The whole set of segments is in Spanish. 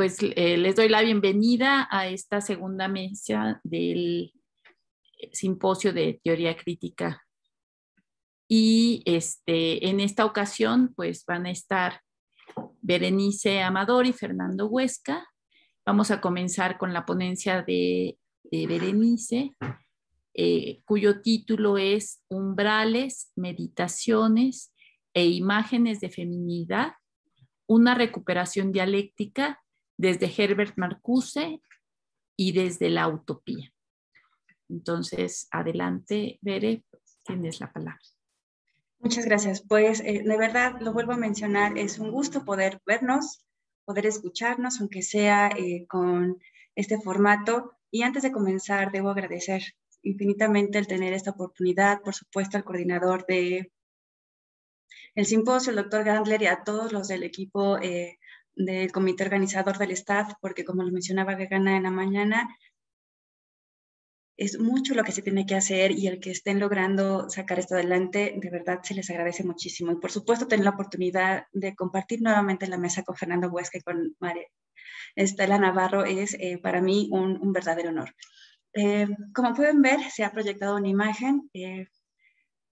pues les doy la bienvenida a esta segunda mesa del Simposio de Teoría Crítica. Y en esta ocasión pues van a estar Berenice Amador y Fernando Huesca. Vamos a comenzar con la ponencia de Berenice, cuyo título es Umbrales, Meditaciones e Imágenes de Feminidad, una recuperación dialéctica desde Herbert Marcuse y desde la utopía. Entonces, adelante, Bere, tienes la palabra. Muchas gracias. Pues de verdad, lo vuelvo a mencionar, es un gusto poder vernos, poder escucharnos, aunque sea con este formato. Y antes de comenzar, debo agradecer infinitamente el tener esta oportunidad, por supuesto, al coordinador del simposio, el doctor Gandler, y a todos los del equipo del comité organizador del staff, porque como lo mencionaba Vegana en la mañana, es mucho lo que se tiene que hacer y el que estén logrando sacar esto adelante, de verdad se les agradece muchísimo. Y por supuesto, tener la oportunidad de compartir nuevamente la mesa con Fernando Huesca y con María Estela Navarro es para mí un verdadero honor. Como pueden ver, se ha proyectado una imagen.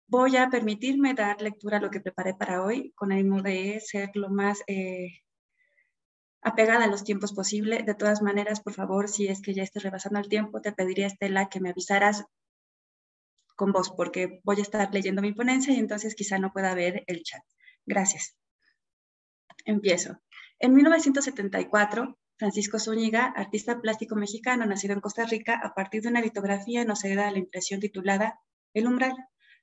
Voy a permitirme dar lectura a lo que preparé para hoy, con ánimo de ser lo más apegada a los tiempos posible. De todas maneras, por favor, si es que ya estés rebasando el tiempo, te pediría, Estela, que me avisaras con voz, porque voy a estar leyendo mi ponencia y entonces quizá no pueda ver el chat. Gracias. Empiezo. En 1974, Francisco Zúñiga, artista plástico mexicano nacido en Costa Rica, a partir de una litografía nos hereda la impresión titulada El Umbral,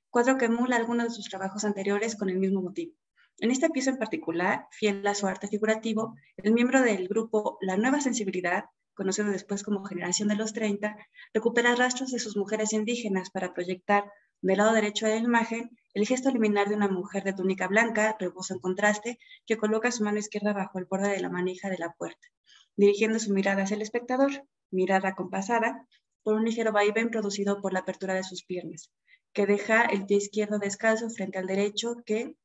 cuadro que emula algunos de sus trabajos anteriores con el mismo motivo. En esta pieza en particular, fiel a su arte figurativo, el miembro del grupo La Nueva Sensibilidad, conocido después como Generación de los 30, recupera rastros de sus mujeres indígenas para proyectar del lado derecho de la imagen el gesto liminar de una mujer de túnica blanca, rebozo en contraste, que coloca su mano izquierda bajo el borde de la manija de la puerta, dirigiendo su mirada hacia el espectador, mirada compasada, por un ligero vaivén producido por la apertura de sus piernas, que deja el pie izquierdo descalzo frente al derecho que,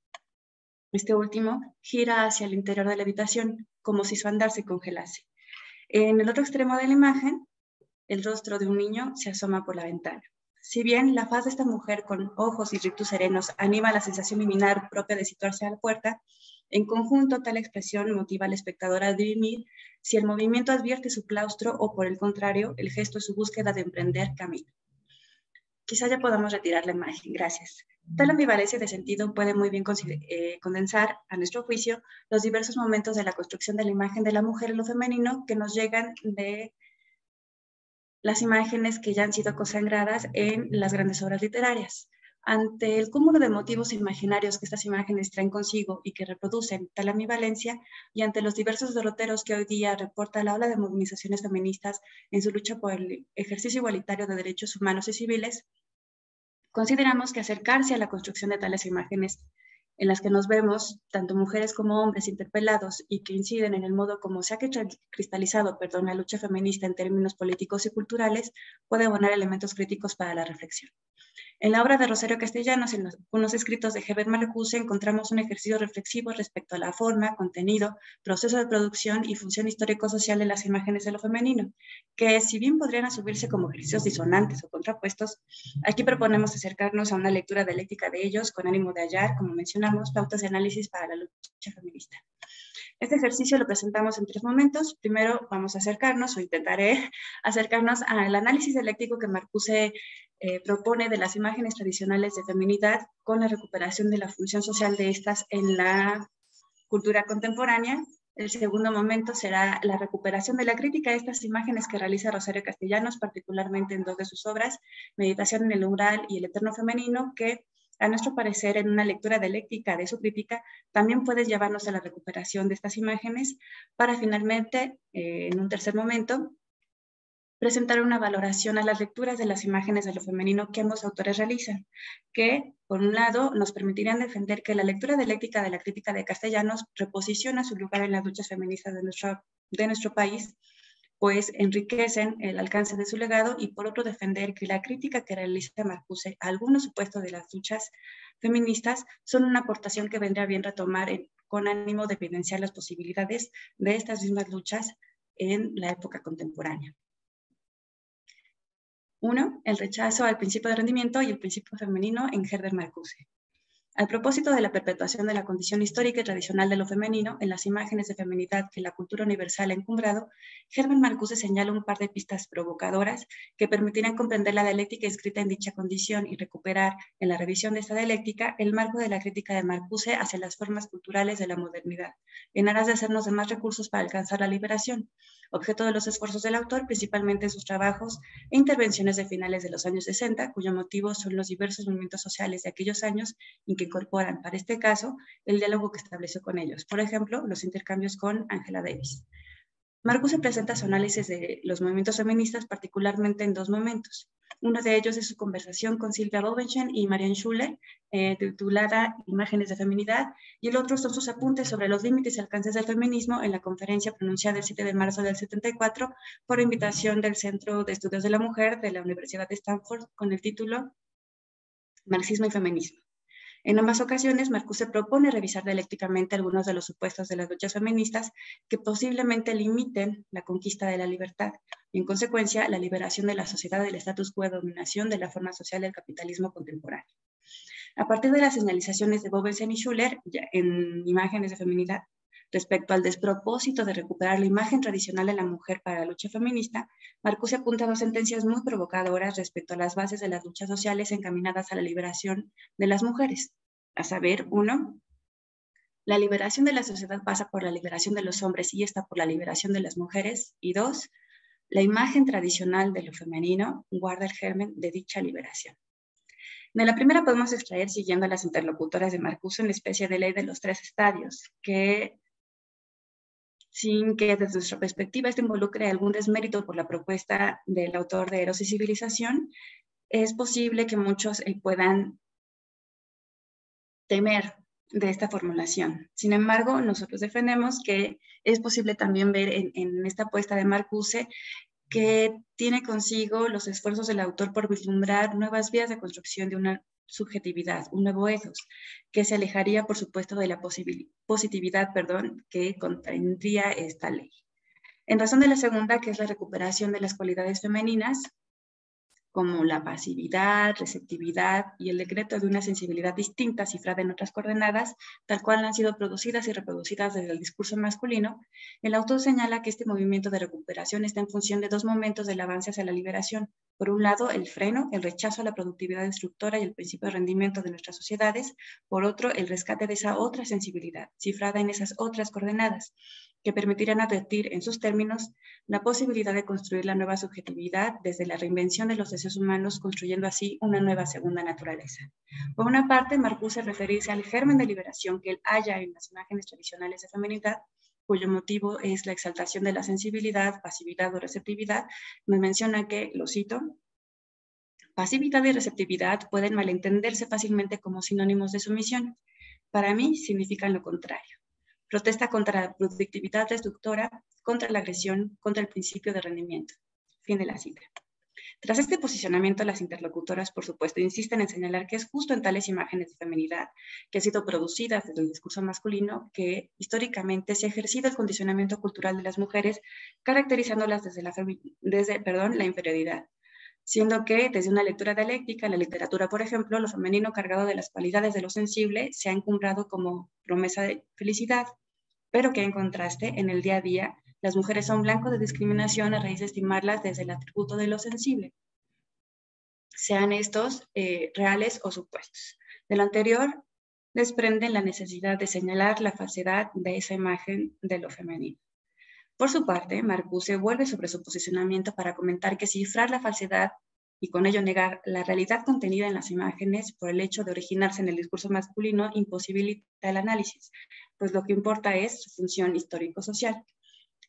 este último, gira hacia el interior de la habitación, como si su andar se congelase. En el otro extremo de la imagen, el rostro de un niño se asoma por la ventana. Si bien la faz de esta mujer con ojos y rictus serenos anima la sensación liminar propia de situarse a la puerta, en conjunto tal expresión motiva al espectador a dirimir si el movimiento advierte su claustro o, por el contrario, el gesto es su búsqueda de emprender camino. Quizá ya podamos retirar la imagen. Gracias. Tal ambivalencia de sentido puede muy bien condensar, a nuestro juicio, los diversos momentos de la construcción de la imagen de la mujer en lo femenino que nos llegan de las imágenes que ya han sido consagradas en las grandes obras literarias. Ante el cúmulo de motivos imaginarios que estas imágenes traen consigo y que reproducen tal ambivalencia, y ante los diversos derroteros que hoy día reporta la ola de movilizaciones feministas en su lucha por el ejercicio igualitario de derechos humanos y civiles, consideramos que acercarse a la construcción de tales imágenes en las que nos vemos, tanto mujeres como hombres interpelados y que inciden en el modo como se ha cristalizado, la lucha feminista en términos políticos y culturales, puede abonar elementos críticos para la reflexión. En la obra de Rosario Castellanos, en unos escritos de Herbert Marcuse, encontramos un ejercicio reflexivo respecto a la forma, contenido, proceso de producción y función histórico-social de las imágenes de lo femenino, que si bien podrían asumirse como ejercicios disonantes o contrapuestos, aquí proponemos acercarnos a una lectura dialéctica de ellos con ánimo de hallar, como mencionamos, pautas de análisis para la lucha feminista. Este ejercicio lo presentamos en 3 momentos. Primero vamos a acercarnos, o intentaré acercarnos al análisis dialéctico que Marcuse propone de las imágenes tradicionales de feminidad con la recuperación de la función social de estas en la cultura contemporánea. El segundo momento será la recuperación de la crítica de estas imágenes que realiza Rosario Castellanos, particularmente en 2 de sus obras, Meditación en el Umbral y El Eterno Femenino, que a nuestro parecer, en una lectura dialéctica de su crítica, también puede llevarnos a la recuperación de estas imágenes para finalmente, en un tercer momento, presentar una valoración a las lecturas de las imágenes de lo femenino que ambos autores realizan, que, por un lado, nos permitirían defender que la lectura dialéctica de la crítica de Castellanos reposiciona su lugar en las luchas feministas de nuestro país, pues enriquecen el alcance de su legado, y por otro defender que la crítica que realiza Marcuse a algunos supuestos de las luchas feministas son una aportación que vendría bien retomar con ánimo de evidenciar las posibilidades de estas mismas luchas en la época contemporánea. 1. El rechazo al principio de rendimiento y el principio femenino en Herbert Marcuse. Al propósito de la perpetuación de la condición histórica y tradicional de lo femenino en las imágenes de feminidad que la cultura universal ha encumbrado, Herbert Marcuse señala un par de pistas provocadoras que permitirán comprender la dialéctica inscrita en dicha condición y recuperar, en la revisión de esta dialéctica, el marco de la crítica de Marcuse hacia las formas culturales de la modernidad, en aras de hacernos de más recursos para alcanzar la liberación, objeto de los esfuerzos del autor, principalmente en sus trabajos e intervenciones de finales de los años 60, cuyo motivo son los diversos movimientos sociales de aquellos años y que incorporan, para este caso, el diálogo que estableció con ellos. Por ejemplo, los intercambios con Angela Davis. Marcuse presenta su análisis de los movimientos feministas particularmente en dos momentos. Uno de ellos es su conversación con Silvia Bovenschen y Marianne Schuller, titulada Imágenes de Feminidad, y el otro son sus apuntes sobre los límites y alcances del feminismo en la conferencia pronunciada el 7 de marzo del 74 por invitación del Centro de Estudios de la Mujer de la Universidad de Stanford con el título Marxismo y Feminismo. En ambas ocasiones, Marcuse propone revisar dialécticamente algunos de los supuestos de las luchas feministas que posiblemente limiten la conquista de la libertad y, en consecuencia, la liberación de la sociedad del status quo de dominación de la forma social del capitalismo contemporáneo. A partir de las señalizaciones de Bovenschen y Schuller en Imágenes de Feminidad, respecto al despropósito de recuperar la imagen tradicional de la mujer para la lucha feminista, Marcuse apunta dos sentencias muy provocadoras respecto a las bases de las luchas sociales encaminadas a la liberación de las mujeres, a saber, 1. La liberación de la sociedad pasa por la liberación de los hombres y esta por la liberación de las mujeres, y 2. La imagen tradicional de lo femenino guarda el germen de dicha liberación. De la primera podemos extraer, siguiendo a las interlocutoras de Marcuse, una especie de ley de los tres estadios, que sin que desde nuestra perspectiva esto involucre algún desmérito por la propuesta del autor de Eros y Civilización, es posible que muchos puedan temer de esta formulación. Sin embargo, nosotros defendemos que es posible también ver en esta apuesta de Marcuse que tiene consigo los esfuerzos del autor por vislumbrar nuevas vías de construcción de una subjetividad, un nuevo ethos, que se alejaría, por supuesto, de la positividad que contendría esta ley. En razón de la segunda, que es la recuperación de las cualidades femeninas, como la pasividad, receptividad y el decreto de una sensibilidad distinta cifrada en otras coordenadas, tal cual han sido producidas y reproducidas desde el discurso masculino, el autor señala que este movimiento de recuperación está en función de dos momentos del avance hacia la liberación. Por un lado, el freno, el rechazo a la productividad destructora y el principio de rendimiento de nuestras sociedades. Por otro, el rescate de esa otra sensibilidad, cifrada en esas otras coordenadas, que permitirán advertir en sus términos la posibilidad de construir la nueva subjetividad desde la reinvención de los deseos humanos, construyendo así una nueva segunda naturaleza. Por una parte, Marcuse referirse al germen de liberación que él halla en las imágenes tradicionales de feminidad, cuyo motivo es la exaltación de la sensibilidad, pasividad o receptividad, nos menciona que, lo cito, pasividad y receptividad pueden malentenderse fácilmente como sinónimos de sumisión. Para mí significan lo contrario. Protesta contra la productividad destructora, contra la agresión, contra el principio de rendimiento. Fin de la cita. Tras este posicionamiento, las interlocutoras, por supuesto, insisten en señalar que es justo en tales imágenes de feminidad que han sido producidas desde el discurso masculino que históricamente se ha ejercido el condicionamiento cultural de las mujeres, caracterizándolas desde la inferioridad, siendo que desde una lectura dialéctica, en la literatura, por ejemplo, lo femenino cargado de las cualidades de lo sensible se ha encumbrado como promesa de felicidad, pero que en contraste, en el día a día, las mujeres son blanco de discriminación a raíz de estimarlas desde el atributo de lo sensible, sean estos reales o supuestos. De lo anterior, desprenden la necesidad de señalar la falsedad de esa imagen de lo femenino. Por su parte, Marcuse vuelve sobre su posicionamiento para comentar que cifrar la falsedad y con ello negar la realidad contenida en las imágenes por el hecho de originarse en el discurso masculino imposibilita el análisis, pues lo que importa es su función histórico-social.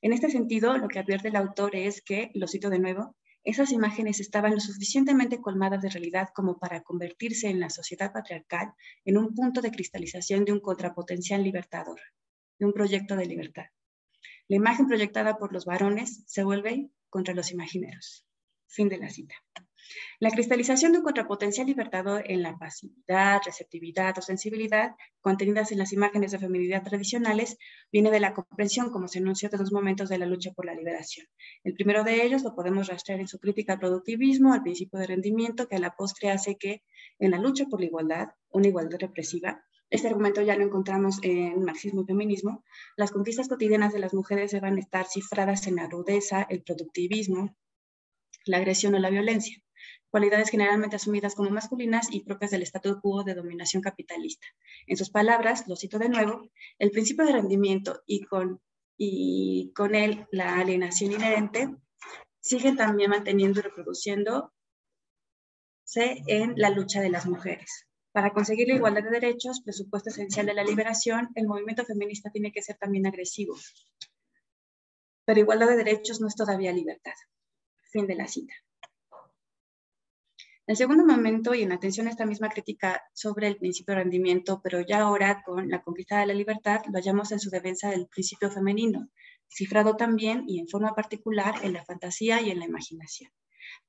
En este sentido, lo que advierte el autor es que, lo cito de nuevo, esas imágenes estaban lo suficientemente colmadas de realidad como para convertirse en la sociedad patriarcal en un punto de cristalización de un contrapotencial libertador, de un proyecto de libertad. La imagen proyectada por los varones se vuelve contra los imagineros. Fin de la cita. La cristalización de un contrapotencial libertador en la pasividad, receptividad o sensibilidad contenidas en las imágenes de feminidad tradicionales viene de la comprensión, como se enunció de los momentos de la lucha por la liberación. El primero de ellos lo podemos rastrear en su crítica al productivismo, al principio de rendimiento, que a la postre hace que en la lucha por la igualdad, una igualdad represiva, este argumento ya lo encontramos en marxismo y feminismo, las conquistas cotidianas de las mujeres deben estar cifradas en la rudeza, el productivismo, la agresión o la violencia, cualidades generalmente asumidas como masculinas y propias del statu quo de dominación capitalista. En sus palabras, lo cito de nuevo, el principio de rendimiento y con él la alienación inherente siguen también manteniendo y reproduciéndose en la lucha de las mujeres. Para conseguir la igualdad de derechos, presupuesto esencial de la liberación, el movimiento feminista tiene que ser también agresivo. Pero igualdad de derechos no es todavía libertad. Fin de la cita. El segundo momento, y en atención a esta misma crítica sobre el principio de rendimiento, pero ya ahora con la conquista de la libertad, lo hallamos en su defensa del principio femenino, cifrado también y en forma particular en la fantasía y en la imaginación.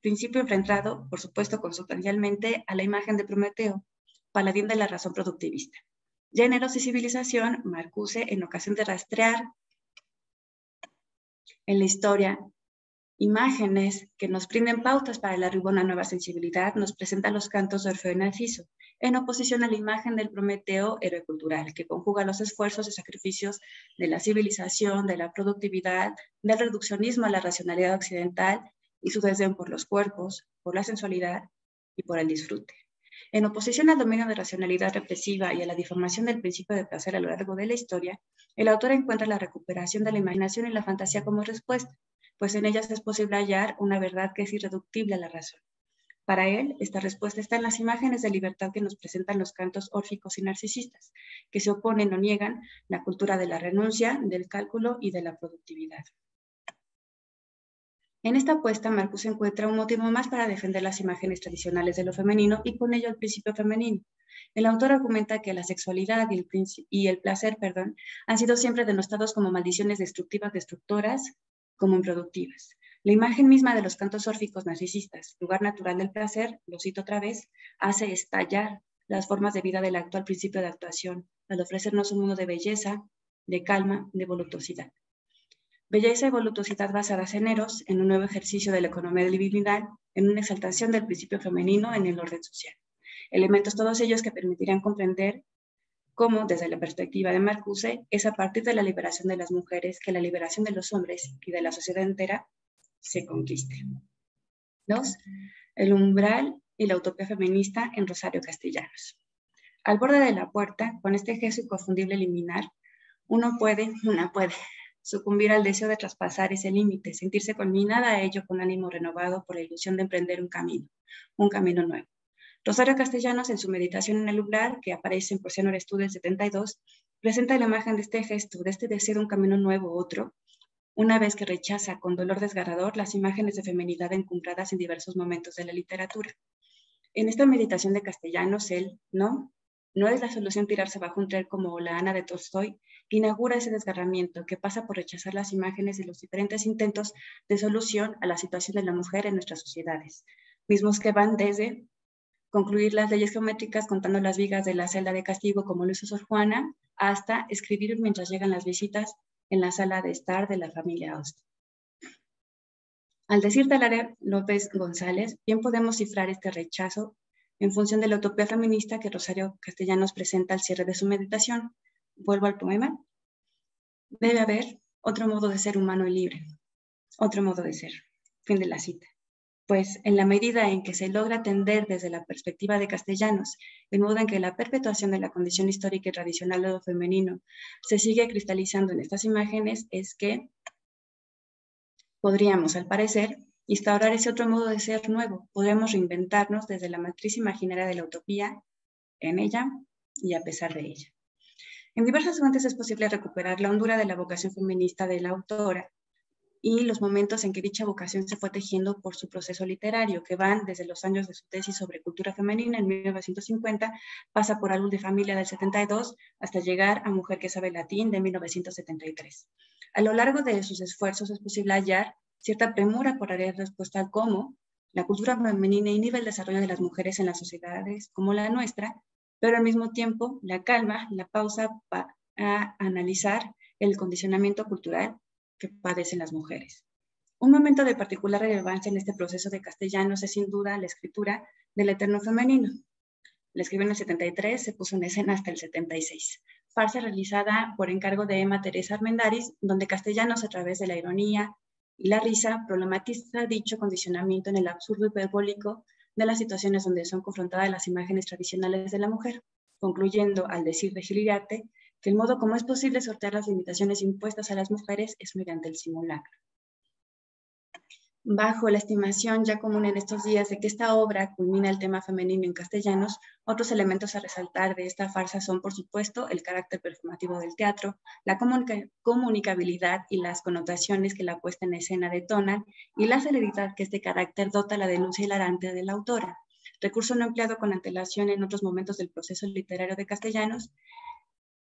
Principio enfrentado, por supuesto, consustancialmente a la imagen de Prometeo, paladín de la razón productivista. Géneros y civilización, Marcuse, en ocasión de rastrear en la historia imágenes que nos brinden pautas para el arribo a una nueva sensibilidad, nos presenta los cantos de Orfeo y Narciso, en oposición a la imagen del Prometeo héroe cultural, que conjuga los esfuerzos y sacrificios de la civilización, de la productividad, del reduccionismo a la racionalidad occidental y su desdén por los cuerpos, por la sensualidad y por el disfrute. En oposición al dominio de racionalidad represiva y a la deformación del principio de placer a lo largo de la historia, el autor encuentra la recuperación de la imaginación y la fantasía como respuesta, pues en ellas es posible hallar una verdad que es irreductible a la razón. Para él, esta respuesta está en las imágenes de libertad que nos presentan los cantos órficos y narcisistas, que se oponen o niegan la cultura de la renuncia, del cálculo y de la productividad. En esta apuesta, Marcuse encuentra un motivo más para defender las imágenes tradicionales de lo femenino y con ello el principio femenino. El autor argumenta que la sexualidad y el placer han sido siempre denostados como maldiciones destructoras, como improductivas. La imagen misma de los cantos órficos narcisistas, lugar natural del placer, lo cito otra vez, hace estallar las formas de vida del actual principio de actuación, al ofrecernos un mundo de belleza, de calma, de voluptuosidad. Belleza y voluptuosidad basadas en Eros, en un nuevo ejercicio de la economía divinidad, en una exaltación del principio femenino en el orden social. Elementos todos ellos que permitirán comprender cómo, desde la perspectiva de Marcuse, es a partir de la liberación de las mujeres que la liberación de los hombres y de la sociedad entera se conquiste. 2. El umbral y la utopía feminista en Rosario Castellanos. Al borde de la puerta, con este gesto inconfundible liminar, una puede sucumbir al deseo de traspasar ese límite, sentirse conminada a ello con ánimo renovado por la ilusión de emprender un camino nuevo. Rosario Castellanos, en su meditación en el umbral, que aparece en Porción Estudio del 72, presenta la imagen de este gesto, de este deseo de un camino nuevo, otro, una vez que rechaza con dolor desgarrador las imágenes de feminidad encumbradas en diversos momentos de la literatura. En esta meditación de Castellanos, él, no es la solución tirarse bajo un tren como la Ana de Tolstoy, que inaugura ese desgarramiento que pasa por rechazar las imágenes de los diferentes intentos de solución a la situación de la mujer en nuestras sociedades, mismos que van desde concluir las leyes geométricas contando las vigas de la celda de castigo como lo hizo Sor Juana, hasta escribir mientras llegan las visitas en la sala de estar de la familia Austin. Al decir Talaria López González, bien podemos cifrar este rechazo en función de la utopía feminista que Rosario Castellanos presenta al cierre de su meditación. Vuelvo al poema. Debe haber otro modo de ser humano y libre, otro modo de ser. Fin de la cita. Pues en la medida en que se logra atender desde la perspectiva de Castellanos, de modo en que la perpetuación de la condición histórica y tradicional de lo femenino se sigue cristalizando en estas imágenes, es que podríamos, al parecer, instaurar ese otro modo de ser nuevo. Podríamos reinventarnos desde la matriz imaginaria de la utopía, en ella y a pesar de ella. En diversas fuentes es posible recuperar la hondura de la vocación feminista de la autora y los momentos en que dicha vocación se fue tejiendo por su proceso literario, que van desde los años de su tesis sobre cultura femenina en 1950, pasa por Álbum de Familia del 72, hasta llegar a Mujer que sabe latín de 1973. A lo largo de sus esfuerzos es posible hallar cierta premura por dar respuesta al cómo, La cultura femenina inhibe el desarrollo de las mujeres en las sociedades como la nuestra, pero al mismo tiempo la calma, la pausa para analizar el condicionamiento cultural que padecen las mujeres. Un momento de particular relevancia en este proceso de Castellanos es sin duda la escritura del Eterno Femenino. La escribió en el 73, se puso en escena hasta el 76. Farsa realizada por encargo de Emma Teresa Armendáriz, donde Castellanos, a través de la ironía y la risa, problematiza dicho condicionamiento en el absurdo hiperbólico de las situaciones donde son confrontadas las imágenes tradicionales de la mujer, concluyendo al decir de Gil Iriarte que el modo como es posible sortear las limitaciones impuestas a las mujeres es mediante el simulacro. Bajo la estimación ya común en estos días de que esta obra culmina el tema femenino en Castellanos, otros elementos a resaltar de esta farsa son, por supuesto, el carácter performativo del teatro, la comunicabilidad y las connotaciones que la puesta en escena detonan, y la celeridad que este carácter dota la denuncia hilarante de la autora, recurso no empleado con antelación en otros momentos del proceso literario de Castellanos,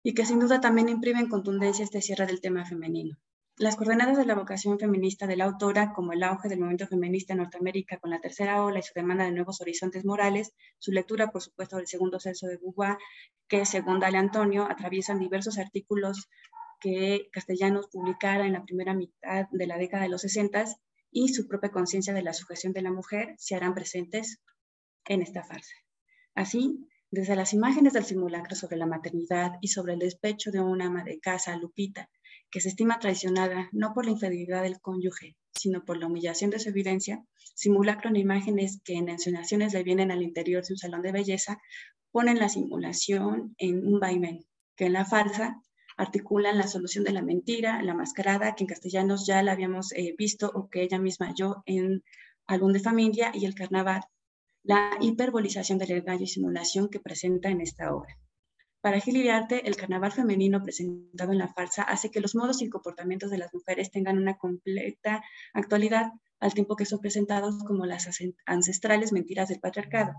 y que sin duda también imprimen contundencia este cierre del tema femenino. Las coordenadas de la vocación feminista de la autora, como el auge del movimiento feminista en Norteamérica con la tercera ola y su demanda de nuevos horizontes morales, su lectura, por supuesto, del segundo censo de Beauvoir, que según Dalia Antonio, atraviesan diversos artículos que Castellanos publicara en la primera mitad de la década de los 60 y su propia conciencia de la sujeción de la mujer se harán presentes en esta farsa. Así, desde las imágenes del simulacro sobre la maternidad y sobre el despecho de una ama de casa, Lupita, que se estima traicionada no por la infidelidad del cónyuge, sino por la humillación de su evidencia, simulacro en imágenes que en ensoñaciones le vienen al interior de un salón de belleza, ponen la simulación en un vaivén, que en la farsa articulan la solución de la mentira, la mascarada, que en Castellanos ya la habíamos visto o que ella misma halló en Álbum de Familia, y el carnaval, la hiperbolización del engaño y simulación que presenta en esta obra. Para Gil Iriarte, el carnaval femenino presentado en la farsa hace que los modos y comportamientos de las mujeres tengan una completa actualidad, al tiempo que son presentados como las ancestrales mentiras del patriarcado,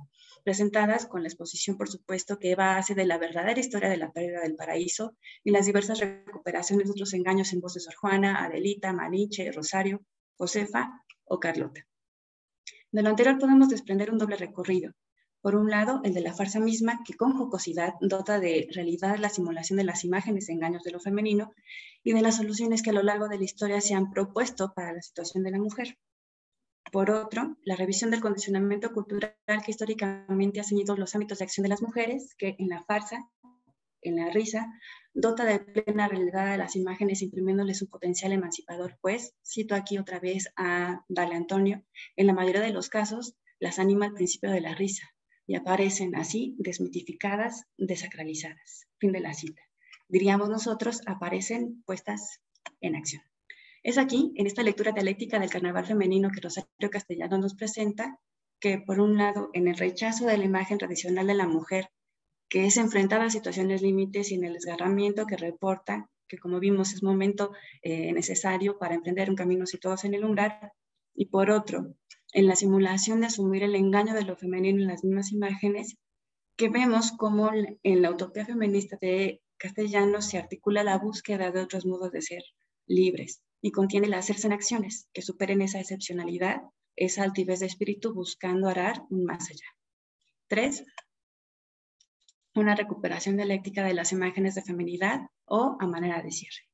presentadas con la exposición, por supuesto, que Eva hace de la verdadera historia de la pérdida del paraíso y las diversas recuperaciones de otros engaños en voz de Sor Juana, Adelita, Maniche, Rosario, Josefa o Carlota. De lo anterior podemos desprender un doble recorrido. Por un lado, el de la farsa misma, que con jocosidad dota de realidad la simulación de las imágenes e engaños de lo femenino y de las soluciones que a lo largo de la historia se han propuesto para la situación de la mujer. Por otro, la revisión del condicionamiento cultural que históricamente ha ceñido los ámbitos de acción de las mujeres, que en la farsa, en la risa, dota de plena realidad a las imágenes, imprimiéndoles un potencial emancipador, pues, cito aquí otra vez a Dalia Antonio, en la mayoría de los casos las anima al principio de la risa, y aparecen así desmitificadas, desacralizadas. Fin de la cita. Diríamos nosotros, aparecen puestas en acción. Es aquí, en esta lectura dialéctica del carnaval femenino que Rosario Castellanos nos presenta, que por un lado, en el rechazo de la imagen tradicional de la mujer, que es enfrentada a situaciones límites, y en el desgarramiento que reporta, que como vimos es momento necesario para emprender un camino situados en el umbral, y por otro, en la simulación de asumir el engaño de lo femenino en las mismas imágenes, que vemos como en la utopía feminista de Castellanos se articula la búsqueda de otros modos de ser libres y contiene el hacerse en acciones que superen esa excepcionalidad, esa altivez de espíritu buscando arar un más allá. 3. Una recuperación dialéctica de las imágenes de feminidad o a manera de cierre.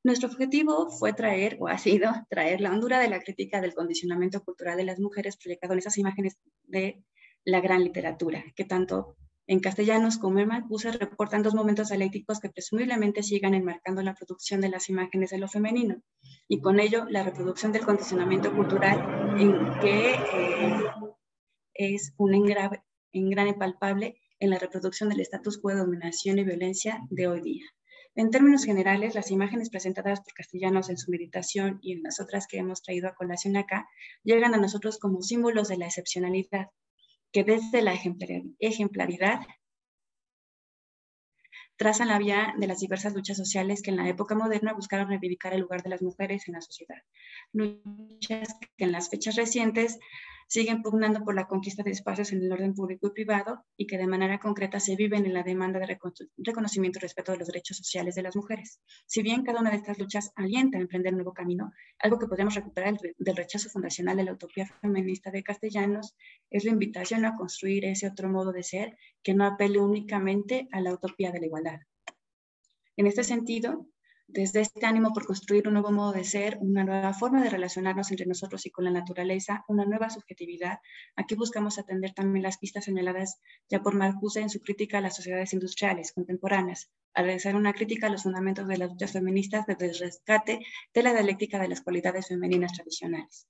Nuestro objetivo fue traer, o ha sido traer, la hondura de la crítica del condicionamiento cultural de las mujeres proyectado en esas imágenes de la gran literatura, que tanto en Castellanos como en Marcuse reportan dos momentos dialécticos que presumiblemente sigan enmarcando la producción de las imágenes de lo femenino, y con ello la reproducción del condicionamiento cultural en que es un engrane palpable en la reproducción del status quo de dominación y violencia de hoy día. En términos generales, las imágenes presentadas por Castellanos en su meditación y en las otras que hemos traído a colación acá, llegan a nosotros como símbolos de la excepcionalidad, que desde la ejemplaridad trazan la vía de las diversas luchas sociales que en la época moderna buscaron reivindicar el lugar de las mujeres en la sociedad. Luchas que en las fechas recientes siguen pugnando por la conquista de espacios en el orden público y privado y que de manera concreta se viven en la demanda de reconocimiento y respeto de los derechos sociales de las mujeres. Si bien cada una de estas luchas alienta a emprender un nuevo camino, algo que podemos recuperar del rechazo fundacional de la utopía feminista de Castellanos es la invitación a construir ese otro modo de ser que no apele únicamente a la utopía de la igualdad. En este sentido, desde este ánimo por construir un nuevo modo de ser, una nueva forma de relacionarnos entre nosotros y con la naturaleza, una nueva subjetividad, aquí buscamos atender también las pistas señaladas ya por Marcuse en su crítica a las sociedades industriales contemporáneas, al realizar una crítica a los fundamentos de las luchas feministas desde el rescate de la dialéctica de las cualidades femeninas tradicionales.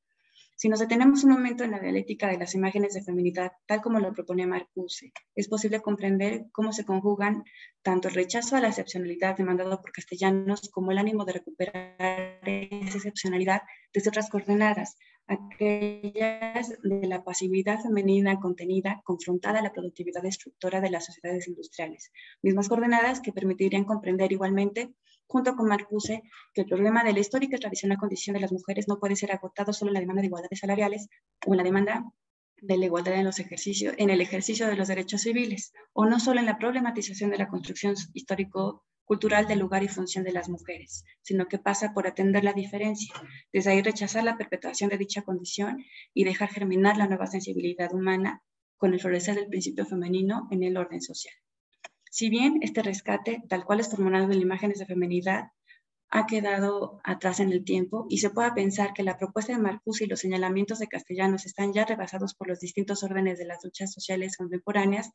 Si nos detenemos un momento en la dialéctica de las imágenes de feminidad, tal como lo proponía Marcuse, es posible comprender cómo se conjugan tanto el rechazo a la excepcionalidad demandado por Castellanos como el ánimo de recuperar esa excepcionalidad desde otras coordenadas, aquellas de la pasividad femenina contenida, confrontada a la productividad destructora de las sociedades industriales, mismas coordenadas que permitirían comprender igualmente junto con Marcuse, que el problema de la histórica y tradicional condición de las mujeres no puede ser agotado solo en la demanda de igualdades salariales o en la demanda de la igualdad en el ejercicio de los derechos civiles, o no solo en la problematización de la construcción histórico-cultural del lugar y función de las mujeres, sino que pasa por atender la diferencia, desde ahí rechazar la perpetuación de dicha condición y dejar germinar la nueva sensibilidad humana con el florecer del principio femenino en el orden social. Si bien este rescate, tal cual es formulado en imágenes de feminidad, ha quedado atrás en el tiempo y se pueda pensar que la propuesta de Marcuse y los señalamientos de Castellanos están ya rebasados por los distintos órdenes de las luchas sociales contemporáneas,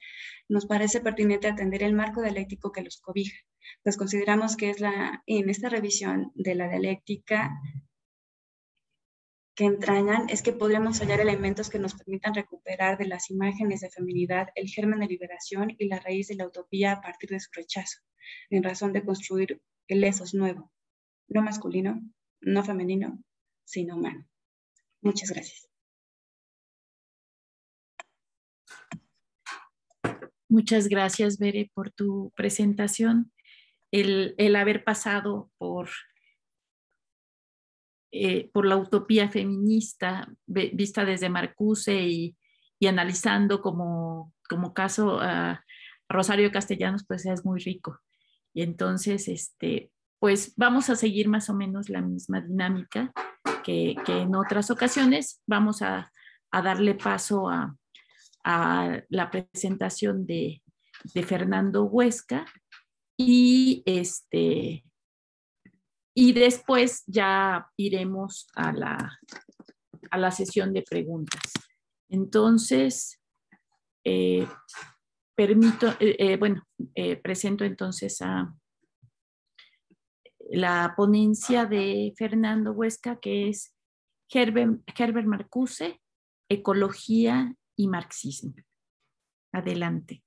nos parece pertinente atender el marco dialéctico que los cobija, pues consideramos que es en esta revisión de la dialéctica que entrañan es que podremos hallar elementos que nos permitan recuperar de las imágenes de feminidad el germen de liberación y la raíz de la utopía a partir de su rechazo, en razón de construir el esos nuevo, no masculino, no femenino, sino humano. Muchas gracias. Muchas gracias, Bere, por tu presentación. El haber pasado por la utopía feminista vista desde Marcuse y analizando como caso a Rosario Castellanos, pues es muy rico. Y entonces, pues vamos a seguir más o menos la misma dinámica que en otras ocasiones. Vamos a darle paso a la presentación de Fernando Huesca y y después ya iremos a la sesión de preguntas. Entonces, presento entonces a la ponencia de Fernando Huesca, que es Herbert Marcuse, Ecología y Marxismo. Adelante.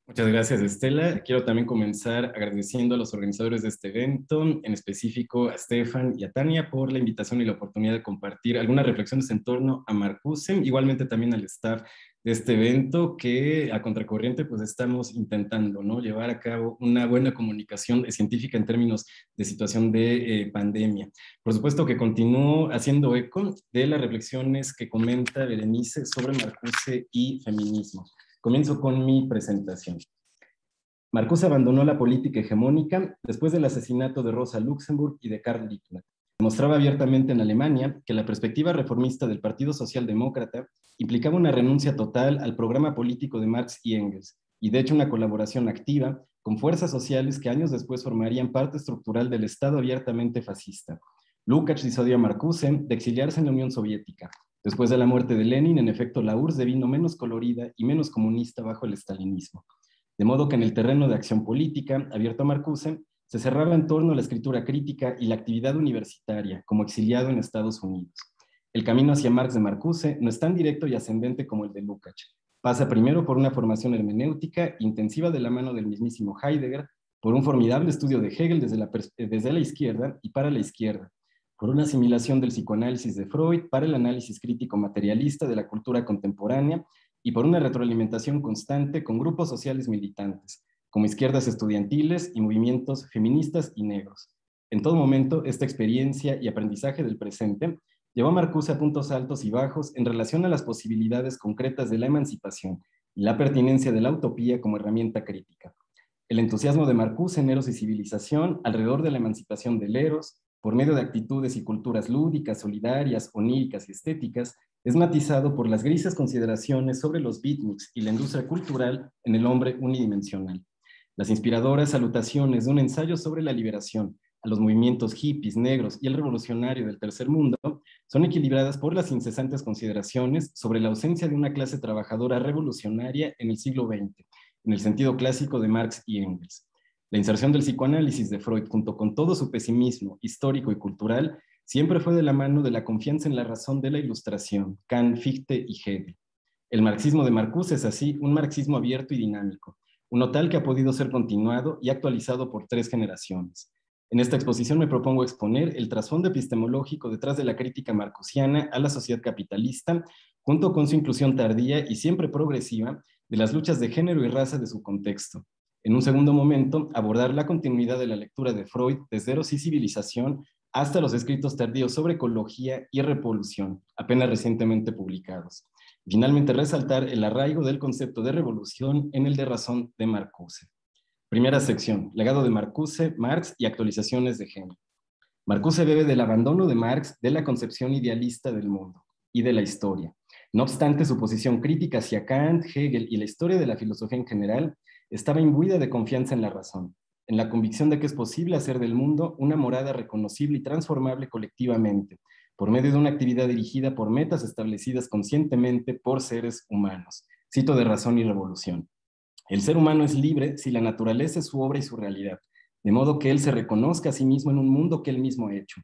Muchas gracias, Estela. Quiero también comenzar agradeciendo a los organizadores de este evento, en específico a Stefan y a Tania por la invitación y la oportunidad de compartir algunas reflexiones en torno a Marcuse, igualmente también al staff de este evento que a contracorriente pues estamos intentando, ¿no?, llevar a cabo una buena comunicación científica en términos de situación de pandemia. Por supuesto que continúo haciendo eco de las reflexiones que comenta Berenice sobre Marcuse y feminismo. Comienzo con mi presentación. Marcuse abandonó la política hegemónica después del asesinato de Rosa Luxemburg y de Karl Liebknecht. Demostraba abiertamente en Alemania que la perspectiva reformista del Partido Socialdemócrata implicaba una renuncia total al programa político de Marx y Engels, y de hecho una colaboración activa con fuerzas sociales que años después formarían parte estructural del Estado abiertamente fascista. Lukács disuadió a Marcuse de exiliarse en la Unión Soviética. Después de la muerte de Lenin, en efecto, la URSS devino menos colorida y menos comunista bajo el estalinismo. De modo que en el terreno de acción política, abierto a Marcuse, se cerraba en torno a la escritura crítica y la actividad universitaria, como exiliado en Estados Unidos. El camino hacia Marx de Marcuse no es tan directo y ascendente como el de Lukács. Pasa primero por una formación hermenéutica intensiva de la mano del mismísimo Heidegger, por un formidable estudio de Hegel desde la izquierda y para la izquierda, por una asimilación del psicoanálisis de Freud para el análisis crítico materialista de la cultura contemporánea y por una retroalimentación constante con grupos sociales militantes, como izquierdas estudiantiles y movimientos feministas y negros. En todo momento, esta experiencia y aprendizaje del presente llevó a Marcuse a puntos altos y bajos en relación a las posibilidades concretas de la emancipación y la pertinencia de la utopía como herramienta crítica. El entusiasmo de Marcuse en Eros y Civilización alrededor de la emancipación del Eros, por medio de actitudes y culturas lúdicas, solidarias, oníricas y estéticas, es matizado por las grises consideraciones sobre los beatniks y la industria cultural en el hombre unidimensional. Las inspiradoras salutaciones de un ensayo sobre la liberación a los movimientos hippies, negros y el revolucionario del tercer mundo son equilibradas por las incesantes consideraciones sobre la ausencia de una clase trabajadora revolucionaria en el siglo XX, en el sentido clásico de Marx y Engels. La inserción del psicoanálisis de Freud, junto con todo su pesimismo histórico y cultural, siempre fue de la mano de la confianza en la razón de la Ilustración, Kant, Fichte y Hegel. El marxismo de Marcuse es así un marxismo abierto y dinámico, uno tal que ha podido ser continuado y actualizado por 3 generaciones. En esta exposición me propongo exponer el trasfondo epistemológico detrás de la crítica marcusiana a la sociedad capitalista, junto con su inclusión tardía y siempre progresiva de las luchas de género y raza de su contexto. En un segundo momento, abordar la continuidad de la lectura de Freud desde Eros y Civilización hasta los escritos tardíos sobre ecología y revolución, apenas recientemente publicados. Finalmente, resaltar el arraigo del concepto de revolución en el de razón de Marcuse. Primera sección, legado de Marcuse, Marx y actualizaciones de género. Marcuse bebe del abandono de Marx de la concepción idealista del mundo y de la historia. No obstante, su posición crítica hacia Kant, Hegel y la historia de la filosofía en general estaba imbuida de confianza en la razón, en la convicción de que es posible hacer del mundo una morada reconocible y transformable colectivamente, por medio de una actividad dirigida por metas establecidas conscientemente por seres humanos. Cito de Razón y Revolución. El ser humano es libre si la naturaleza es su obra y su realidad, de modo que él se reconozca a sí mismo en un mundo que él mismo ha hecho.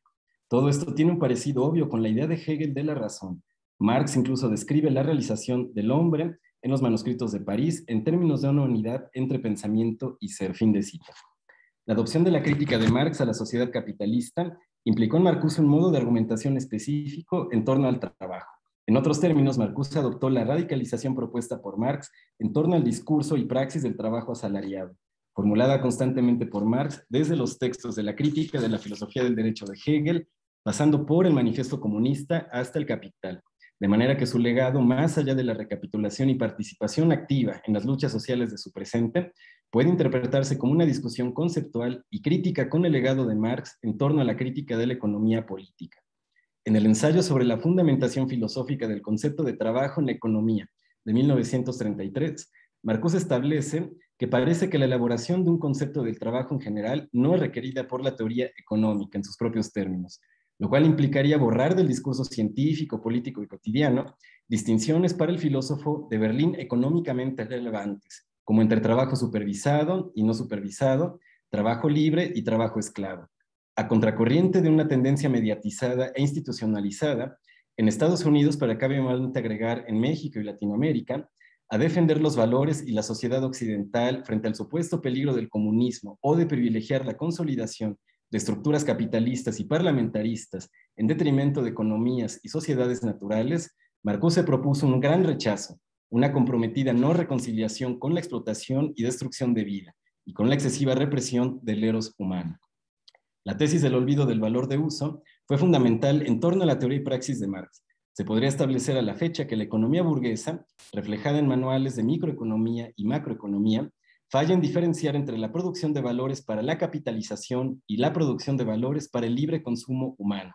Todo esto tiene un parecido obvio con la idea de Hegel de la razón. Marx incluso describe la realización del hombre en los manuscritos de París en términos de una unidad entre pensamiento y ser. Fin de cita. La adopción de la crítica de Marx a la sociedad capitalista implicó en Marcuse un modo de argumentación específico en torno al trabajo. En otros términos, Marcuse adoptó la radicalización propuesta por Marx en torno al discurso y praxis del trabajo asalariado, formulada constantemente por Marx desde los textos de la crítica de la filosofía del derecho de Hegel, pasando por el manifiesto comunista hasta el Capital, de manera que su legado, más allá de la recapitulación y participación activa en las luchas sociales de su presente, puede interpretarse como una discusión conceptual y crítica con el legado de Marx en torno a la crítica de la economía política. En el ensayo sobre la fundamentación filosófica del concepto de trabajo en la economía de 1933, Marcuse establece que parece que la elaboración de un concepto del trabajo en general no es requerida por la teoría económica en sus propios términos, lo cual implicaría borrar del discurso científico, político y cotidiano distinciones para el filósofo de Berlín económicamente relevantes, como entre trabajo supervisado y no supervisado, trabajo libre y trabajo esclavo. A contracorriente de una tendencia mediatizada e institucionalizada, en Estados Unidos, para cabe agregar en México y Latinoamérica, a defender los valores y la sociedad occidental frente al supuesto peligro del comunismo o de privilegiar la consolidación de estructuras capitalistas y parlamentaristas en detrimento de economías y sociedades naturales, Marcuse propuso un gran rechazo, una comprometida no reconciliación con la explotación y destrucción de vida y con la excesiva represión del eros humano. La tesis del olvido del valor de uso fue fundamental en torno a la teoría y praxis de Marx. Se podría establecer a la fecha que la economía burguesa, reflejada en manuales de microeconomía y macroeconomía, falla en diferenciar entre la producción de valores para la capitalización y la producción de valores para el libre consumo humano.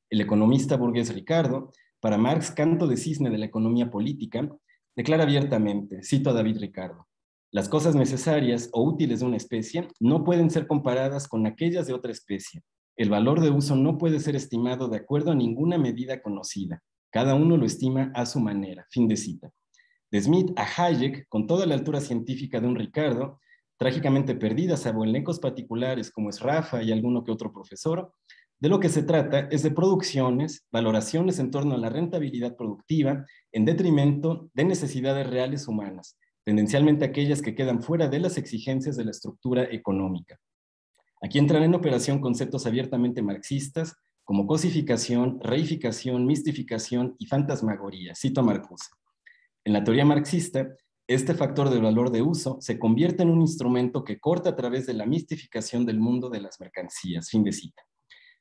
El economista burgués Ricardo, para Marx, canto de cisne de la economía política, declara abiertamente, cito a David Ricardo: las cosas necesarias o útiles de una especie no pueden ser comparadas con aquellas de otra especie. El valor de uso no puede ser estimado de acuerdo a ninguna medida conocida. Cada uno lo estima a su manera. Fin de cita. De Smith a Hayek, con toda la altura científica de un Ricardo, trágicamente perdida salvo en ecos particulares como es Rafa y alguno que otro profesor, de lo que se trata es de producciones, valoraciones en torno a la rentabilidad productiva en detrimento de necesidades reales humanas, tendencialmente aquellas que quedan fuera de las exigencias de la estructura económica. Aquí entran en operación conceptos abiertamente marxistas como cosificación, reificación, mistificación y fantasmagoría. Cito a Marcuse. En la teoría marxista, este factor del valor de uso se convierte en un instrumento que corta a través de la mistificación del mundo de las mercancías. Fin de cita.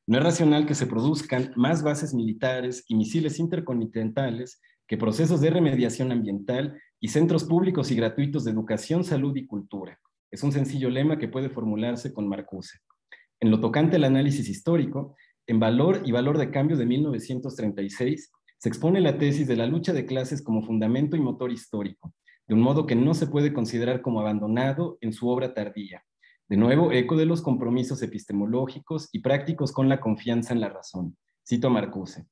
No es racional que se produzcan más bases militares y misiles intercontinentales que procesos de remediación ambiental y centros públicos y gratuitos de educación, salud y cultura. Es un sencillo lema que puede formularse con Marcuse. En lo tocante al análisis histórico, en Valor y Valor de Cambio de 1936, se expone la tesis de la lucha de clases como fundamento y motor histórico, de un modo que no se puede considerar como abandonado en su obra tardía. De nuevo, eco de los compromisos epistemológicos y prácticos con la confianza en la razón. Cito a Marcuse.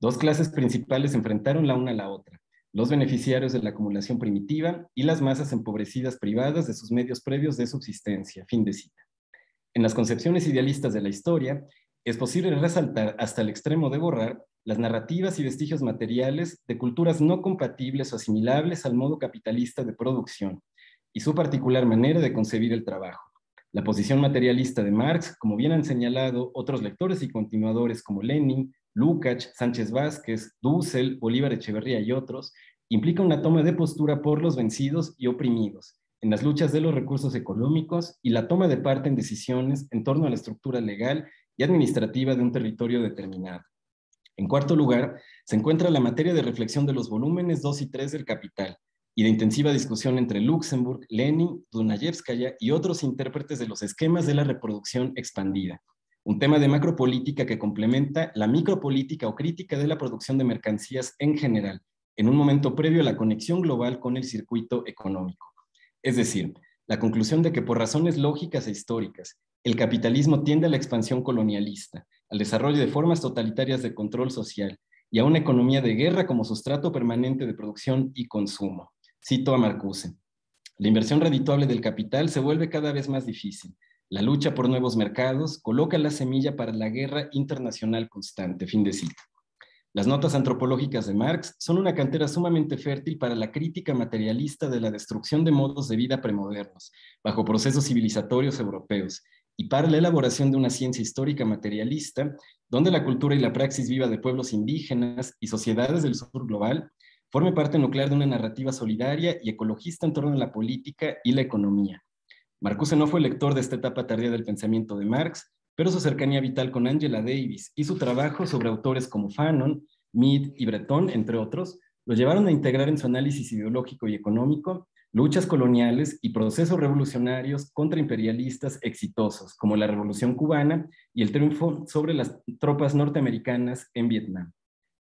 Dos clases principales se enfrentaron la una a la otra: los beneficiarios de la acumulación primitiva y las masas empobrecidas privadas de sus medios previos de subsistencia. Fin de cita. En las concepciones idealistas de la historia, es posible resaltar hasta el extremo de borrar las narrativas y vestigios materiales de culturas no compatibles o asimilables al modo capitalista de producción y su particular manera de concebir el trabajo. La posición materialista de Marx, como bien han señalado otros lectores y continuadores como Lenin, Lukács, Sánchez Vázquez, Dussel, Bolívar Echeverría y otros, implica una toma de postura por los vencidos y oprimidos, en las luchas de los recursos económicos y la toma de parte en decisiones en torno a la estructura legal y administrativa de un territorio determinado. En cuarto lugar, se encuentra la materia de reflexión de los volúmenes 2 y 3 del Capital, y de intensiva discusión entre Luxemburg, Lenin, Dunayevskaya y otros intérpretes de los esquemas de la reproducción expandida. Un tema de macropolítica que complementa la micropolítica o crítica de la producción de mercancías en general, en un momento previo a la conexión global con el circuito económico. Es decir, la conclusión de que por razones lógicas e históricas, el capitalismo tiende a la expansión colonialista, al desarrollo de formas totalitarias de control social y a una economía de guerra como sustrato permanente de producción y consumo. Cito a Marcuse. La inversión redituable del capital se vuelve cada vez más difícil. La lucha por nuevos mercados coloca la semilla para la guerra internacional constante. Fin de cita. Las notas antropológicas de Marx son una cantera sumamente fértil para la crítica materialista de la destrucción de modos de vida premodernos, bajo procesos civilizatorios europeos, y para la elaboración de una ciencia histórica materialista, donde la cultura y la praxis viva de pueblos indígenas y sociedades del sur global forme parte nuclear de una narrativa solidaria y ecologista en torno a la política y la economía. Marcuse no fue lector de esta etapa tardía del pensamiento de Marx, pero su cercanía vital con Angela Davis y su trabajo sobre autores como Fanon, Mead y Breton, entre otros, lo llevaron a integrar en su análisis ideológico y económico luchas coloniales y procesos revolucionarios contraimperialistas exitosos, como la Revolución Cubana y el triunfo sobre las tropas norteamericanas en Vietnam.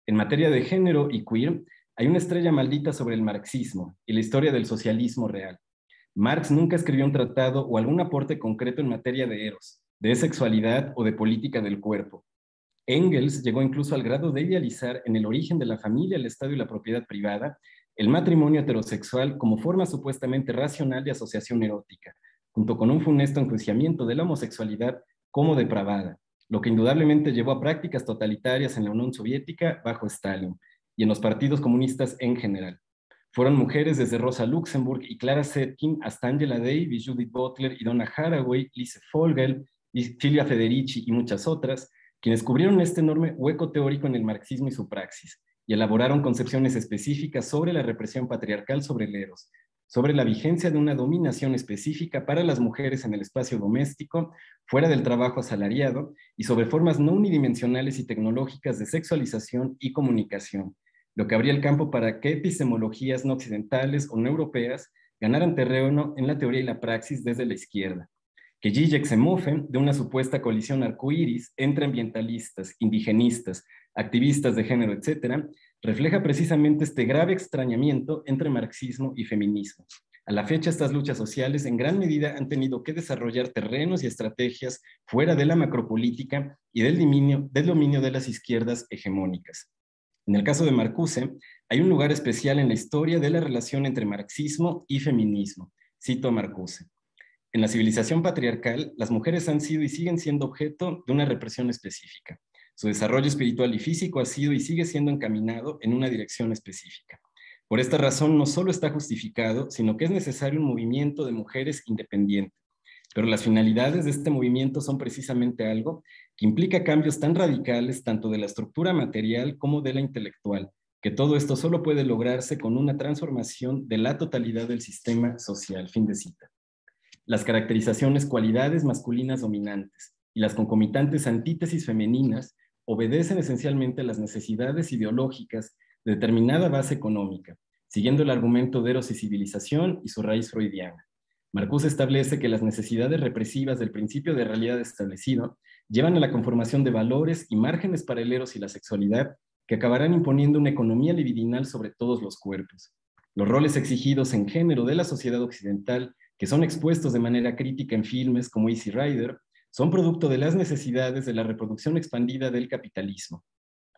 En materia de género y queer, hay una estrella maldita sobre el marxismo y la historia del socialismo real. Marx nunca escribió un tratado o algún aporte concreto en materia de eros, de sexualidad o de política del cuerpo. Engels llegó incluso al grado de idealizar en el origen de la familia, el Estado y la propiedad privada, el matrimonio heterosexual como forma supuestamente racional de asociación erótica, junto con un funesto enjuiciamiento de la homosexualidad como depravada, lo que indudablemente llevó a prácticas totalitarias en la Unión Soviética bajo Stalin y en los partidos comunistas en general. Fueron mujeres desde Rosa Luxemburg y Clara Zetkin hasta Angela Davis, Judith Butler y Donna Haraway, Lise Fogel, Silvia Federici y muchas otras, quienes cubrieron este enorme hueco teórico en el marxismo y su praxis, y elaboraron concepciones específicas sobre la represión patriarcal sobre el eros, sobre la vigencia de una dominación específica para las mujeres en el espacio doméstico, fuera del trabajo asalariado, y sobre formas no unidimensionales y tecnológicas de sexualización y comunicación, lo que abría el campo para que epistemologías no occidentales o no europeas ganaran terreno en la teoría y la praxis desde la izquierda. Que Zizek se mofe de una supuesta colisión arcoíris entre ambientalistas, indigenistas, activistas de género, etc., refleja precisamente este grave extrañamiento entre marxismo y feminismo. A la fecha, estas luchas sociales en gran medida han tenido que desarrollar terrenos y estrategias fuera de la macropolítica y del dominio de las izquierdas hegemónicas. En el caso de Marcuse, hay un lugar especial en la historia de la relación entre marxismo y feminismo. Cito a Marcuse. En la civilización patriarcal, las mujeres han sido y siguen siendo objeto de una represión específica. Su desarrollo espiritual y físico ha sido y sigue siendo encaminado en una dirección específica. Por esta razón, no solo está justificado, sino que es necesario un movimiento de mujeres independiente. Pero las finalidades de este movimiento son precisamente algo que implica cambios tan radicales tanto de la estructura material como de la intelectual, que todo esto solo puede lograrse con una transformación de la totalidad del sistema social. Fin de cita. Las caracterizaciones cualidades masculinas dominantes, y las concomitantes antítesis femeninas obedecen esencialmente a las necesidades ideológicas de determinada base económica, siguiendo el argumento de Eros y civilización y su raíz freudiana. Marcuse establece que las necesidades represivas del principio de realidad establecido llevan a la conformación de valores y márgenes para el Eros y la sexualidad que acabarán imponiendo una economía libidinal sobre todos los cuerpos. Los roles exigidos en género de la sociedad occidental, que son expuestos de manera crítica en filmes como Easy Rider, son producto de las necesidades de la reproducción expandida del capitalismo.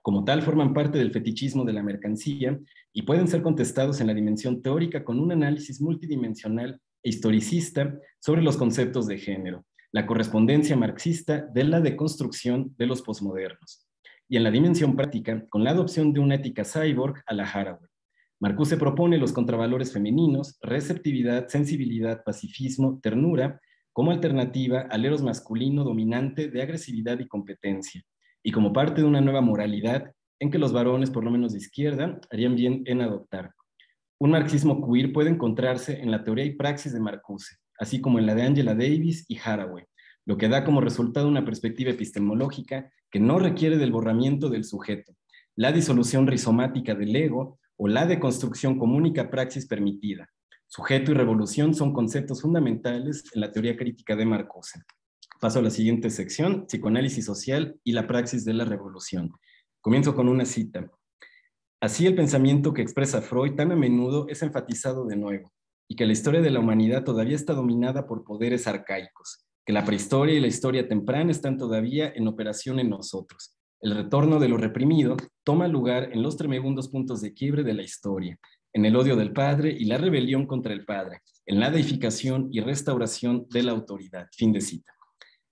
Como tal, forman parte del fetichismo de la mercancía y pueden ser contestados en la dimensión teórica con un análisis multidimensional e historicista sobre los conceptos de género, la correspondencia marxista de la deconstrucción de los posmodernos, y en la dimensión práctica con la adopción de una ética cyborg a la Haraway. Marcuse propone los contravalores femeninos, receptividad, sensibilidad, pacifismo, ternura, como alternativa al eros masculino dominante de agresividad y competencia, y como parte de una nueva moralidad en que los varones, por lo menos de izquierda, harían bien en adoptar. Un marxismo queer puede encontrarse en la teoría y praxis de Marcuse, así como en la de Angela Davis y Haraway, lo que da como resultado una perspectiva epistemológica que no requiere del borramiento del sujeto, la disolución rizomática del ego o la deconstrucción como única praxis permitida. Sujeto y revolución son conceptos fundamentales en la teoría crítica de Marcuse. Paso a la siguiente sección, psicoanálisis social y la praxis de la revolución. Comienzo con una cita. Así el pensamiento que expresa Freud tan a menudo es enfatizado de nuevo, y que la historia de la humanidad todavía está dominada por poderes arcaicos, que la prehistoria y la historia temprana están todavía en operación en nosotros. El retorno de lo reprimido toma lugar en los tremendos puntos de quiebre de la historia, en el odio del padre y la rebelión contra el padre, en la deificación y restauración de la autoridad. Fin de cita.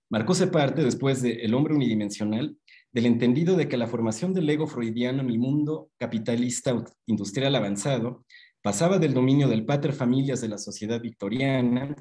Marcuse parte, después de El hombre unidimensional, del entendido de que la formación del ego freudiano en el mundo capitalista industrial avanzado pasaba del dominio del pater familias de la sociedad victoriana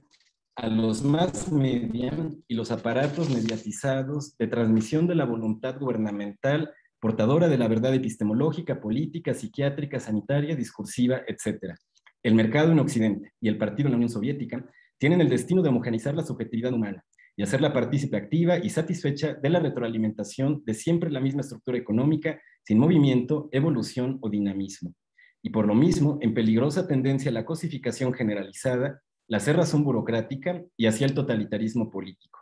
a los más media y los aparatos mediatizados de transmisión de la voluntad gubernamental portadora de la verdad epistemológica, política, psiquiátrica, sanitaria, discursiva, etc. El mercado en Occidente y el partido en la Unión Soviética tienen el destino de homogeneizar la subjetividad humana y hacerla partícipe activa y satisfecha de la retroalimentación de siempre la misma estructura económica, sin movimiento, evolución o dinamismo. Y por lo mismo, en peligrosa tendencia a la cosificación generalizada, la cerrazón burocrática y hacia el totalitarismo político.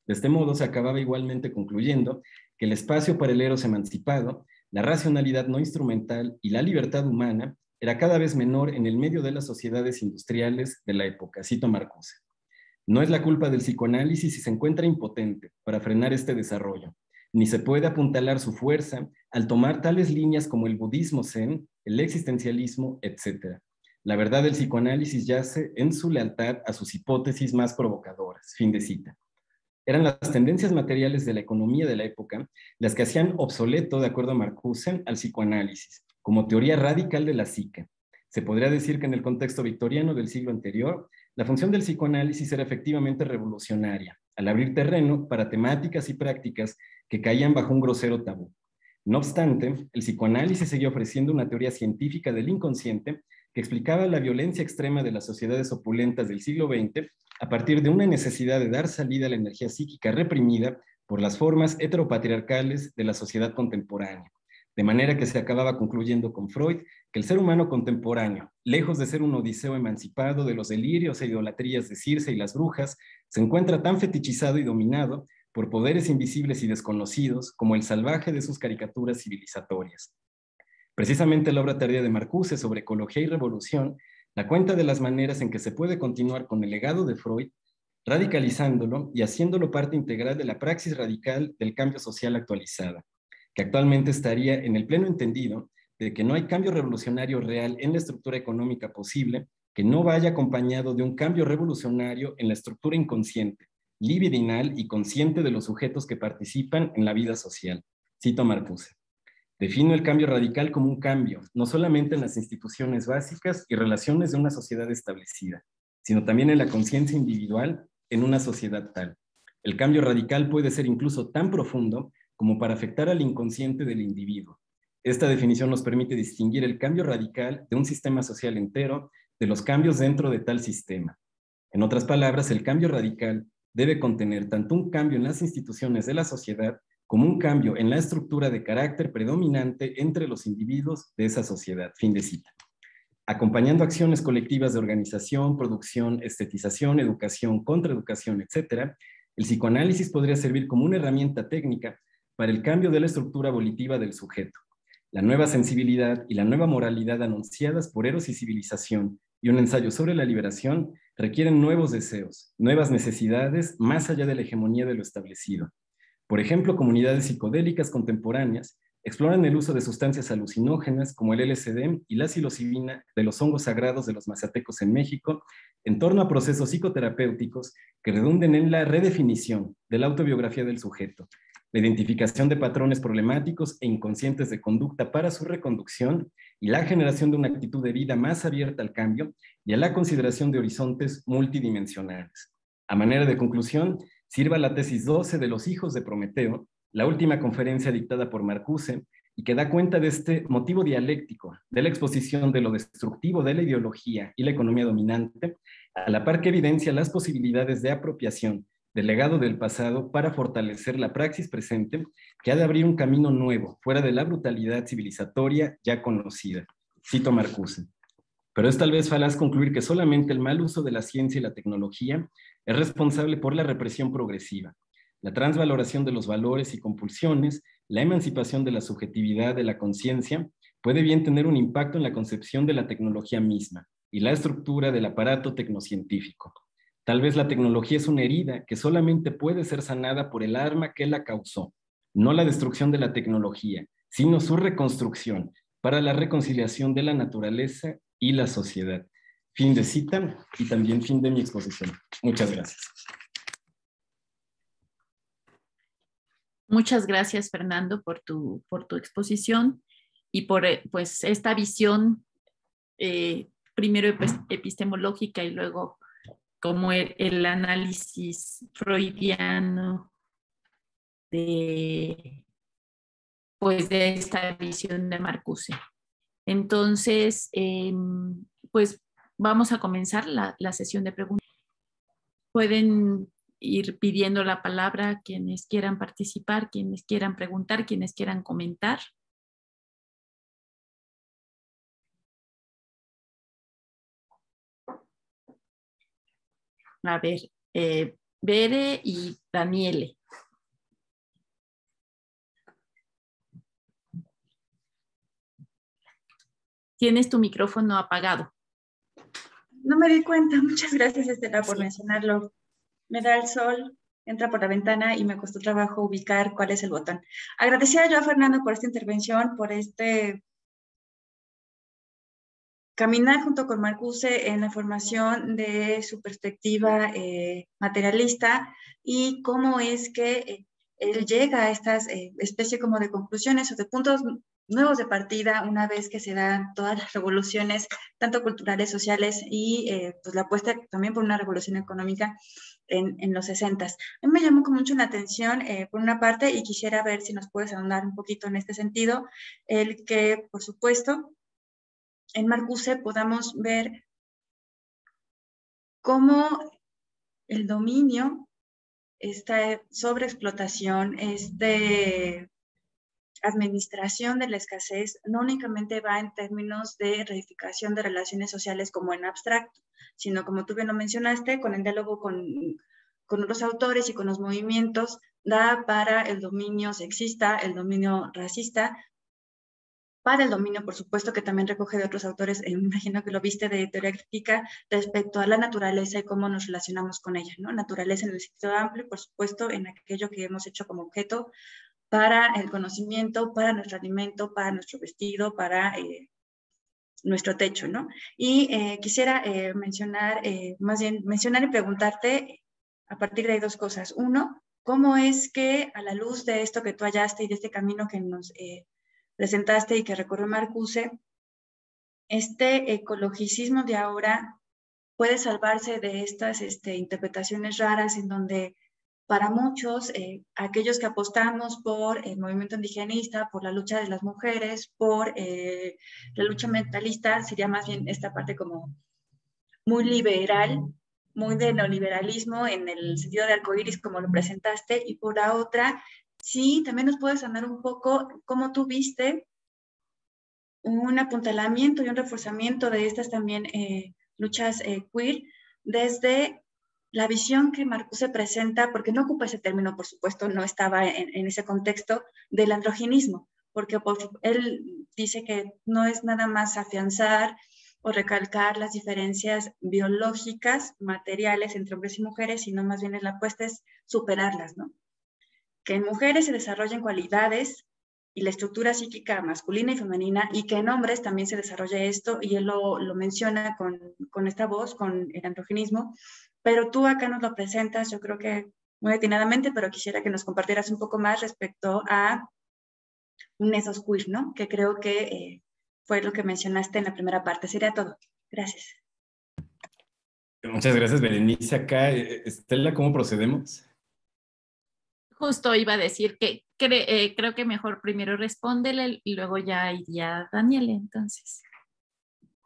De este modo, se acababa igualmente concluyendo que el espacio para el eros emancipado, la racionalidad no instrumental y la libertad humana era cada vez menor en el medio de las sociedades industriales de la época. Cito Marcuse. No es la culpa del psicoanálisis si se encuentra impotente para frenar este desarrollo, ni se puede apuntalar su fuerza al tomar tales líneas como el budismo zen, el existencialismo, etc. La verdad del psicoanálisis yace en su lealtad a sus hipótesis más provocadoras. Fin de cita. Eran las tendencias materiales de la economía de la época las que hacían obsoleto, de acuerdo a Marcuse, al psicoanálisis, como teoría radical de la psique. Se podría decir que en el contexto victoriano del siglo anterior, la función del psicoanálisis era efectivamente revolucionaria, al abrir terreno para temáticas y prácticas que caían bajo un grosero tabú. No obstante, el psicoanálisis seguía ofreciendo una teoría científica del inconsciente que explicaba la violencia extrema de las sociedades opulentas del siglo XX a partir de una necesidad de dar salida a la energía psíquica reprimida por las formas heteropatriarcales de la sociedad contemporánea. De manera que se acababa concluyendo con Freud que el ser humano contemporáneo, lejos de ser un odiseo emancipado de los delirios e idolatrías de Circe y las brujas, se encuentra tan fetichizado y dominado por poderes invisibles y desconocidos como el salvaje de sus caricaturas civilizatorias. Precisamente la obra tardía de Marcuse sobre ecología y revolución da cuenta de las maneras en que se puede continuar con el legado de Freud, radicalizándolo y haciéndolo parte integral de la praxis radical del cambio social actualizada, que actualmente estaría en el pleno entendido de que no hay cambio revolucionario real en la estructura económica posible que no vaya acompañado de un cambio revolucionario en la estructura inconsciente, libidinal y consciente de los sujetos que participan en la vida social. Cito a Marcuse. Defino el cambio radical como un cambio, no solamente en las instituciones básicas y relaciones de una sociedad establecida, sino también en la conciencia individual en una sociedad tal. El cambio radical puede ser incluso tan profundo como para afectar al inconsciente del individuo. Esta definición nos permite distinguir el cambio radical de un sistema social entero de los cambios dentro de tal sistema. En otras palabras, el cambio radical debe contener tanto un cambio en las instituciones de la sociedad como un cambio en la estructura de carácter predominante entre los individuos de esa sociedad. Fin de cita. Acompañando acciones colectivas de organización, producción, estetización, educación, contraeducación, etc., el psicoanálisis podría servir como una herramienta técnica para el cambio de la estructura volitiva del sujeto. La nueva sensibilidad y la nueva moralidad anunciadas por Eros y Civilización y un ensayo sobre la liberación requieren nuevos deseos, nuevas necesidades más allá de la hegemonía de lo establecido. Por ejemplo, comunidades psicodélicas contemporáneas exploran el uso de sustancias alucinógenas como el LSD y la psilocibina de los hongos sagrados de los mazatecos en México en torno a procesos psicoterapéuticos que redunden en la redefinición de la autobiografía del sujeto, la identificación de patrones problemáticos e inconscientes de conducta para su reconducción y la generación de una actitud de vida más abierta al cambio y a la consideración de horizontes multidimensionales. A manera de conclusión, sirva la tesis 12 de los hijos de Prometeo, la última conferencia dictada por Marcuse, y que da cuenta de este motivo dialéctico de la exposición de lo destructivo de la ideología y la economía dominante, a la par que evidencia las posibilidades de apropiación del legado del pasado para fortalecer la praxis presente que ha de abrir un camino nuevo, fuera de la brutalidad civilizatoria ya conocida. Cito Marcuse. Pero es tal vez falaz concluir que solamente el mal uso de la ciencia y la tecnología es responsable por la represión progresiva, la transvaloración de los valores y compulsiones, la emancipación de la subjetividad de la conciencia, puede bien tener un impacto en la concepción de la tecnología misma y la estructura del aparato tecnocientífico. Tal vez la tecnología es una herida que solamente puede ser sanada por el arma que la causó, no la destrucción de la tecnología, sino su reconstrucción para la reconciliación de la naturaleza y la sociedad. Fin de cita y también fin de mi exposición. Muchas gracias. Muchas gracias, Fernando, por tu exposición y por pues, esta visión primero epistemológica y luego como el análisis freudiano de esta visión de Marcuse. Entonces, pues vamos a comenzar la sesión de preguntas. Pueden ir pidiendo la palabra quienes quieran participar, quienes quieran preguntar, quienes quieran comentar. A ver, Bere y Daniele. Tienes tu micrófono apagado. No me di cuenta. Muchas gracias, Estela, por mencionarlo. Me da el sol, entra por la ventana y me costó trabajo ubicar cuál es el botón. Agradecida yo a Fernando por esta intervención, por este caminar junto con Marcuse en la formación de su perspectiva materialista y cómo es que él llega a estas especie como de conclusiones o de puntos nuevos de partida una vez que se dan todas las revoluciones, tanto culturales, sociales y pues la apuesta también por una revolución económica en los 60s. A mí me llamó con mucho la atención, por una parte, y quisiera ver si nos puedes ahondar un poquito en este sentido, el que, por supuesto, en Marcuse podamos ver cómo el dominio, esta sobreexplotación, administración de la escasez, no únicamente va en términos de reedificación de relaciones sociales como en abstracto, sino como tú bien lo mencionaste, con el diálogo con los autores y con los movimientos, da para el dominio sexista, el dominio racista, para el dominio, por supuesto, que también recoge de otros autores, me imagino que lo viste, de teoría crítica, respecto a la naturaleza y cómo nos relacionamos con ella, ¿no? Naturaleza en el sentido amplio y, por supuesto, en aquello que hemos hecho como objeto para el conocimiento, para nuestro alimento, para nuestro vestido, para nuestro techo, ¿no? Y quisiera mencionar y preguntarte a partir de ahí dos cosas. Uno, ¿cómo es que a la luz de esto que tú hallaste y de este camino que nos presentaste y que recorrió Marcuse, este ecologicismo de ahora puede salvarse de estas interpretaciones raras en donde para muchos, aquellos que apostamos por el movimiento indigenista, por la lucha de las mujeres, por la lucha ambientalista, sería más bien esta parte como muy liberal, muy de neoliberalismo en el sentido de arcoíris como lo presentaste, y por la otra, sí, también nos puedes hablar un poco cómo tú viste un apuntalamiento y un reforzamiento de estas también luchas queer desde la visión que Marcuse presenta, porque no ocupa ese término, por supuesto, no estaba en ese contexto del androginismo, porque él dice que no es nada más afianzar o recalcar las diferencias biológicas, materiales entre hombres y mujeres, sino más bien la apuesta es superarlas, ¿no? Que en mujeres se desarrollen cualidades y la estructura psíquica masculina y femenina, y que en hombres también se desarrolle esto, y él lo menciona con esta voz, con el androginismo, pero tú acá nos lo presentas, yo creo que muy atinadamente, pero quisiera que nos compartieras un poco más respecto a un esos queer, ¿no? Que creo que fue lo que mencionaste en la primera parte. Sería todo. Gracias. Muchas gracias, Berenice. Acá, Estela, ¿cómo procedemos? Justo iba a decir que creo que mejor primero respóndele y luego ya iría Daniel, entonces.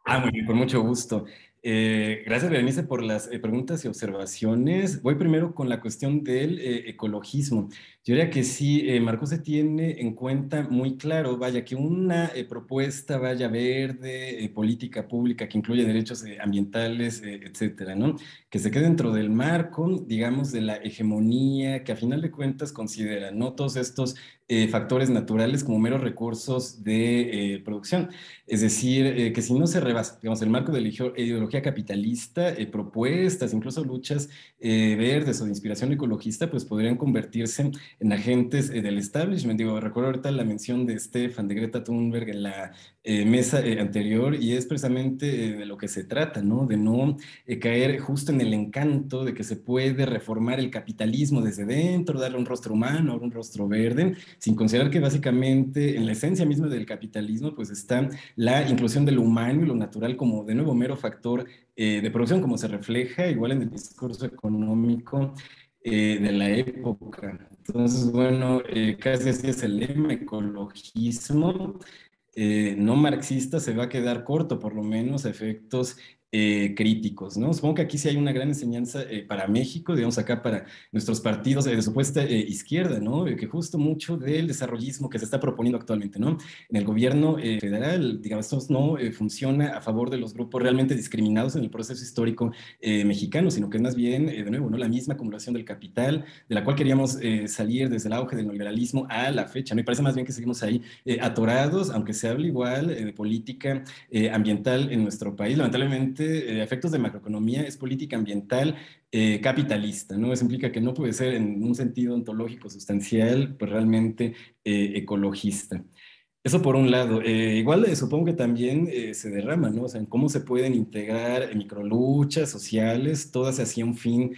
Muy bien, con mucho gusto. Gracias, Berenice, por las preguntas y observaciones. Voy primero con la cuestión del ecologismo. Yo diría que sí, Marcuse tiene en cuenta muy claro, vaya, que una propuesta, vaya, verde, política pública que incluye derechos ambientales, etcétera, ¿no? Que se quede dentro del marco, digamos, de la hegemonía, que a final de cuentas considera, ¿no? Todos estos factores naturales como meros recursos de producción. Es decir, que si no se rebasa, digamos, el marco de la ideología capitalista, propuestas, incluso luchas verdes o de inspiración ecologista, pues podrían convertirse en agentes del establishment. Digo, recuerdo ahorita la mención de Stefan, de Greta Thunberg en la mesa anterior, y es precisamente de lo que se trata, ¿no? De no caer justo en el encanto de que se puede reformar el capitalismo desde dentro, darle un rostro humano, un rostro verde, sin considerar que básicamente en la esencia misma del capitalismo, pues está la inclusión de lo humano y lo natural como, de nuevo, mero factor de producción, como se refleja igual en el discurso económico de la época. Entonces, bueno, casi así es el lema, ecologismo. No marxista se va a quedar corto, por lo menos a efectos críticos, ¿no? Supongo que aquí sí hay una gran enseñanza para México, digamos acá para nuestros partidos de supuesta izquierda, ¿no? Que justo mucho del desarrollismo que se está proponiendo actualmente, ¿no? En el gobierno federal, digamos, esto no funciona a favor de los grupos realmente discriminados en el proceso histórico mexicano, sino que es más bien, de nuevo, ¿no? La misma acumulación del capital, de la cual queríamos salir desde el auge del neoliberalismo a la fecha, ¿no? Y parece más bien que seguimos ahí atorados, aunque se hable igual de política ambiental en nuestro país. Lamentablemente, efectos de macroeconomía es política ambiental capitalista, ¿no? Eso implica que no puede ser en un sentido ontológico sustancial, pues realmente ecologista. Eso por un lado. Igual supongo que también se derrama, ¿no? O sea, en cómo se pueden integrar microluchas sociales, todas hacia un fin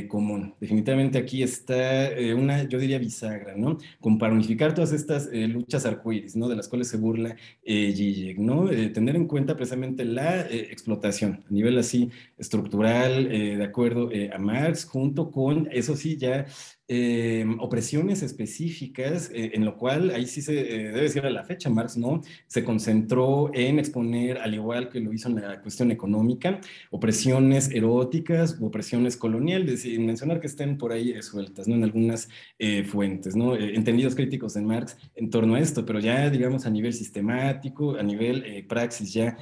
común. Definitivamente aquí está una, yo diría, bisagra, ¿no? Como para unificar todas estas luchas arcoíris, ¿no? De las cuales se burla Zizek, ¿no? Tener en cuenta precisamente la explotación a nivel así estructural, de acuerdo a Marx, junto con, eso sí, ya opresiones específicas, en lo cual ahí sí se debe decir a la fecha, Marx no se concentró en exponer, al igual que lo hizo en la cuestión económica, opresiones eróticas u opresiones coloniales, y mencionar que estén por ahí sueltas, ¿no? En algunas fuentes, ¿no? Entendidos críticos en Marx en torno a esto, pero ya, digamos, a nivel sistemático, a nivel praxis ya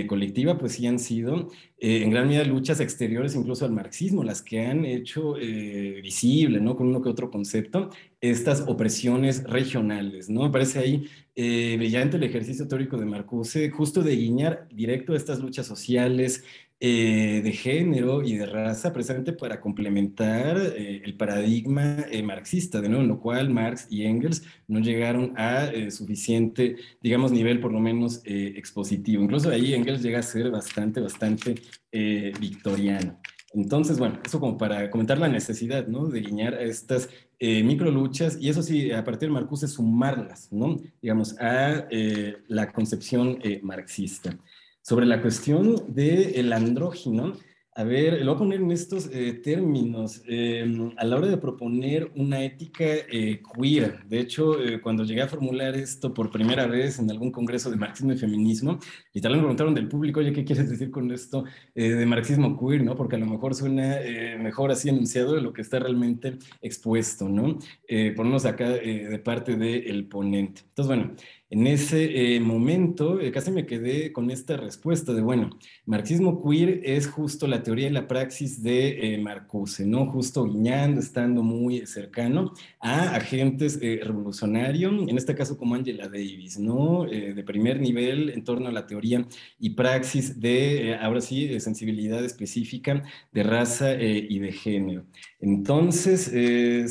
colectiva, pues sí han sido en gran medida luchas exteriores incluso al marxismo, las que han hecho visible, ¿no? Con uno que otro concepto, estas opresiones regionales, ¿no? Me parece ahí brillante el ejercicio teórico de Marcuse, justo de guiñar directo a estas luchas sociales de género y de raza, precisamente para complementar el paradigma marxista, de nuevo, en lo cual Marx y Engels no llegaron a suficiente, digamos, nivel por lo menos expositivo. Incluso ahí Engels llega a ser bastante victoriano. Entonces, bueno, eso como para comentar la necesidad, ¿no? De guiñar a estas microluchas, y eso sí, a partir de Marcuse sumarlas, ¿no? Digamos, a la concepción marxista. Sobre la cuestión del andrógino, A ver, lo voy a poner en estos términos. A la hora de proponer una ética queer, de hecho, cuando llegué a formular esto por primera vez en algún congreso de marxismo y feminismo, y tal vez me preguntaron del público, oye, ¿qué quieres decir con esto de marxismo queer, ¿no? Porque a lo mejor suena mejor así enunciado de lo que está realmente expuesto, ¿no? Ponernos acá de parte del ponente. Entonces, bueno, en ese momento casi me quedé con esta respuesta de, bueno, marxismo queer es justo la teoría y la praxis de Marcuse, ¿no? Justo guiñando, estando muy cercano a agentes revolucionarios, en este caso como Angela Davis, ¿no? De primer nivel en torno a la teoría y praxis de, ahora sí, de sensibilidad específica de raza y de género. Entonces,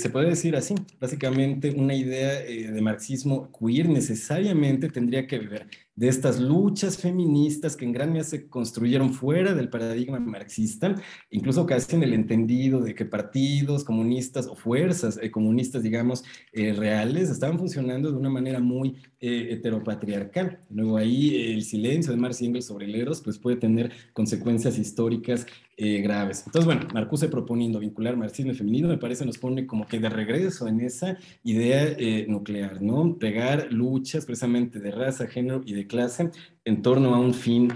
se puede decir así, básicamente una idea de marxismo queer necesariamente tendría que ver de estas luchas feministas que en gran medida se construyeron fuera del paradigma marxista, incluso casi en el entendido de que partidos comunistas o fuerzas comunistas, digamos, reales, estaban funcionando de una manera muy heteropatriarcal. Luego ahí el silencio de Marx y Engels sobre el Eros pues puede tener consecuencias históricas graves. Entonces, bueno, Marcuse proponiendo vincular marxismo y feminismo, me parece nos pone como que de regreso en esa idea nuclear, ¿no? Pegar luchas precisamente de raza, género y de clase en torno a un fin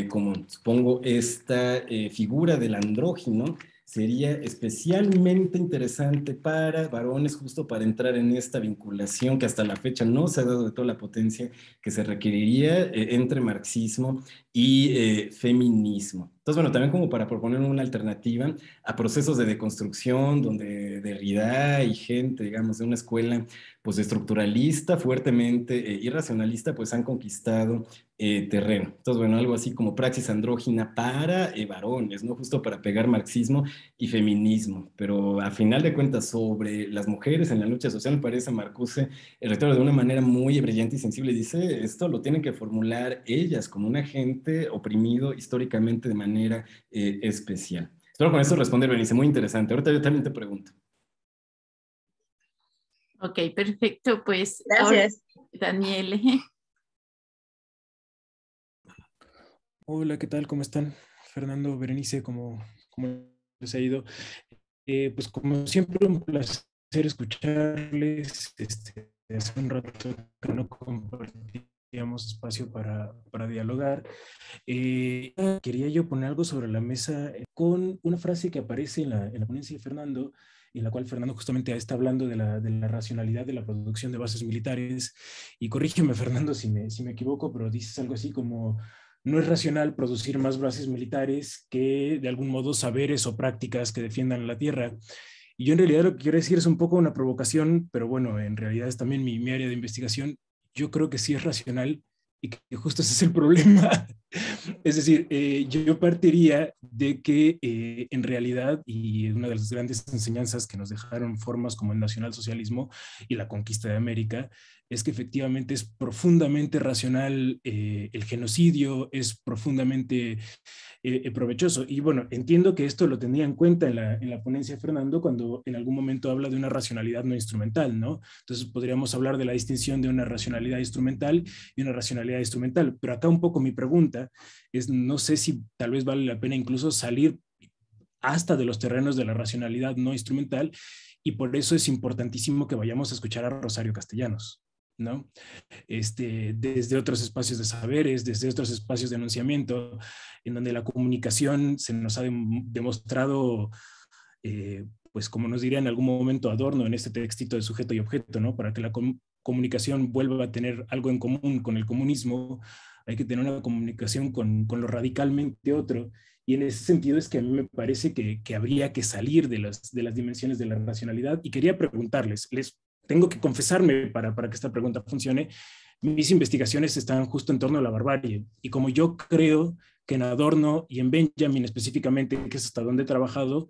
común. Supongo esta figura del andrógino sería especialmente interesante para varones, justo para entrar en esta vinculación que hasta la fecha no se ha dado de toda la potencia que se requeriría entre marxismo y feminismo. Entonces, bueno, también como para proponer una alternativa a procesos de deconstrucción donde Derrida y gente, digamos, de una escuela pues estructuralista, fuertemente irracionalista, pues han conquistado terreno. Entonces, bueno, algo así como praxis andrógina para varones, ¿no? Justo para pegar marxismo y feminismo. Pero a final de cuentas, sobre las mujeres en la lucha social, me parece a Marcuse el rector de una manera muy brillante y sensible. Dice, esto lo tienen que formular ellas como un agente oprimido históricamente de manera especial. Espero con esto responder, Berenice, muy interesante. Ahorita yo también te pregunto. Ok, perfecto. Pues Gracias. ahora, Daniel. Hola, ¿qué tal? ¿Cómo están? Fernando, Berenice, ¿cómo les ha ido? Pues como siempre, un placer escucharles. Hace un rato que no compartíamos espacio para dialogar. Quería yo poner algo sobre la mesa con una frase que aparece en la ponencia de Fernando, en la cual Fernando justamente está hablando de la racionalidad de la producción de bases militares. Y corrígeme, Fernando, si me equivoco, pero dices algo así como: no es racional producir más bases militares que, de algún modo, saberes o prácticas que defiendan la tierra. Y yo en realidad lo que quiero decir es un poco una provocación, pero bueno, en realidad es también mi área de investigación. Yo creo que sí es racional y que justo ese es el problema. Es decir, yo partiría de que en realidad, y una de las grandes enseñanzas que nos dejaron formas como el nacionalsocialismo y la conquista de América, es que efectivamente es profundamente racional el genocidio, es profundamente provechoso. Y bueno, entiendo que esto lo tenía en cuenta en la ponencia de Fernando cuando en algún momento habla de una racionalidad no instrumental, ¿no? Entonces podríamos hablar de la distinción de una racionalidad instrumental y una racionalidad instrumental. Pero acá un poco mi pregunta es, no sé si tal vez vale la pena incluso salir hasta de los terrenos de la racionalidad no instrumental, y por eso es importantísimo que vayamos a escuchar a Rosario Castellanos, ¿no? Desde otros espacios de saberes, desde otros espacios de enunciamiento, en donde la comunicación se nos ha demostrado, pues como nos diría en algún momento Adorno en este textito de sujeto y objeto, ¿no? Para que la comunicación vuelva a tener algo en común con el comunismo, hay que tener una comunicación con lo radicalmente otro. Y en ese sentido es que a mí me parece que habría que salir de las dimensiones de la racionalidad. Y quería preguntarles, les tengo que confesarme para que esta pregunta funcione. Mis investigaciones están justo en torno a la barbarie. Y como yo creo que en Adorno y en Benjamin específicamente, que es hasta donde he trabajado,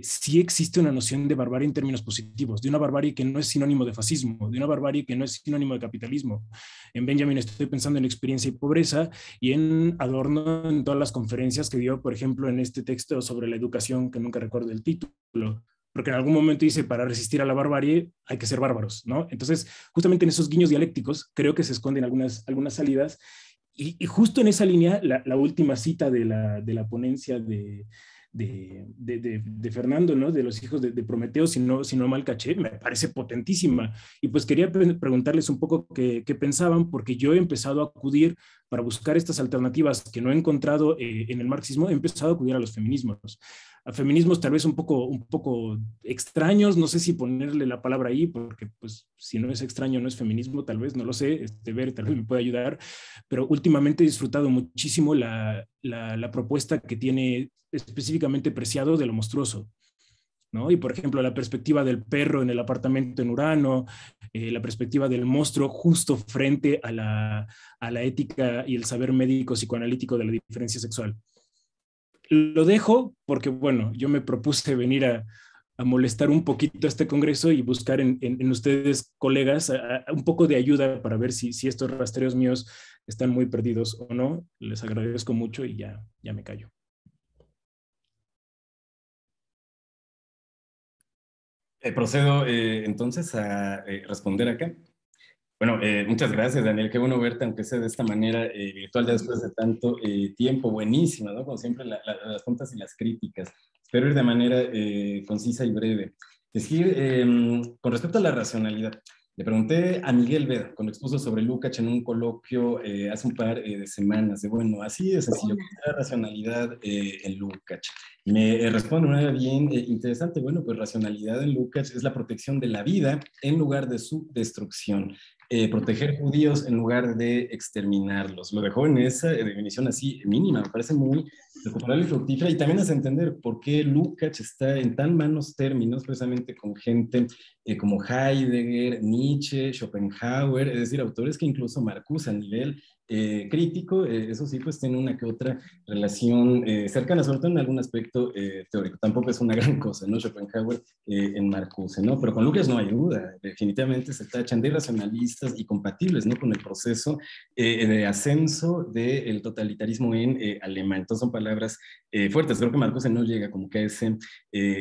sí existe una noción de barbarie en términos positivos, de una barbarie que no es sinónimo de fascismo, de una barbarie que no es sinónimo de capitalismo. En Benjamin estoy pensando en experiencia y pobreza, y en Adorno en todas las conferencias que dio, por ejemplo, en este texto sobre la educación, que nunca recuerdo el título, porque en algún momento dice, para resistir a la barbarie hay que ser bárbaros, ¿no? Entonces, justamente en esos guiños dialécticos creo que se esconden algunas salidas, y justo en esa línea, la última cita de la ponencia de Fernando, ¿no? De los hijos de Prometeo, si no mal caché, me parece potentísima. Y pues quería preguntarles un poco qué pensaban, porque yo he empezado a acudir para buscar estas alternativas que no he encontrado en el marxismo, he empezado a acudir a los feminismos. A feminismos tal vez un poco extraños, no sé si ponerle la palabra ahí, porque pues si no es extraño no es feminismo, tal vez, no lo sé, Ver tal vez me puede ayudar, pero últimamente he disfrutado muchísimo la propuesta que tiene específicamente Preciado de lo monstruoso, ¿no? Y por ejemplo, la perspectiva del perro en el apartamento en Urano, la perspectiva del monstruo justo frente a la ética y el saber médico psicoanalítico de la diferencia sexual. Lo dejo porque, bueno, yo me propuse venir a molestar un poquito a este congreso y buscar en ustedes, colegas, un poco de ayuda para ver si estos rastreos míos están muy perdidos o no. Les agradezco mucho y ya me callo. Procedo entonces a responder acá. Bueno, muchas gracias, Daniel. Qué bueno verte, aunque sea de esta manera virtual, ya después de tanto tiempo. Buenísima, ¿no? Como siempre, las juntas y las críticas. Espero ir de manera concisa y breve. Decir, con respecto a la racionalidad, le pregunté a Miguel Veda, cuando expuso sobre Lukács en un coloquio hace un par de semanas, de bueno, así de sencillo, ¿qué es la racionalidad en Lukács? Me responde de una manera bien interesante. Bueno, pues racionalidad en Lukács es la protección de la vida en lugar de su destrucción. Proteger judíos en lugar de exterminarlos. Lo dejó en esa definición así mínima, me parece muy recuperable y fructífera, y también hace entender por qué Lukács está en tan malos términos precisamente con gente como Heidegger, Nietzsche, Schopenhauer, es decir, autores que incluso Marcuse a nivel crítico, eso sí, pues tiene una que otra relación cercana, sobre todo en algún aspecto teórico. Tampoco es una gran cosa, ¿no? Schopenhauer en Marcuse, ¿no? Pero con Lukács no hay duda, definitivamente se tachan de irracionalistas y compatibles, ¿no? Con el proceso de ascenso del totalitarismo en Alemania. Entonces son palabras fuertes, creo que Marcuse no llega como que a ese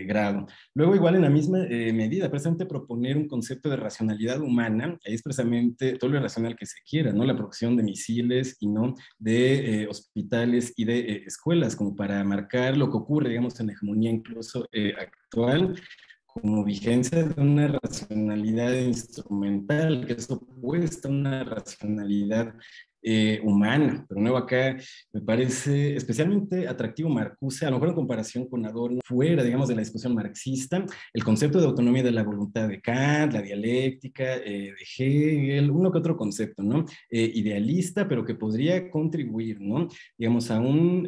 grado. Luego, igual en la misma medida, precisamente proponer un concepto de racionalidad humana, es precisamente todo lo irracional que se quiera, ¿no? La producción de misiles y no de hospitales y de escuelas, como para marcar lo que ocurre, digamos, en la hegemonía incluso actual, como vigencia de una racionalidad instrumental que es opuesta a una racionalidad humana. Pero nuevo acá me parece especialmente atractivo Marcuse, a lo mejor en comparación con Adorno, fuera, digamos, de la discusión marxista, el concepto de autonomía de la voluntad de Kant, la dialéctica de Hegel, uno que otro concepto, ¿no? Idealista, pero que podría contribuir, ¿no? Digamos, a un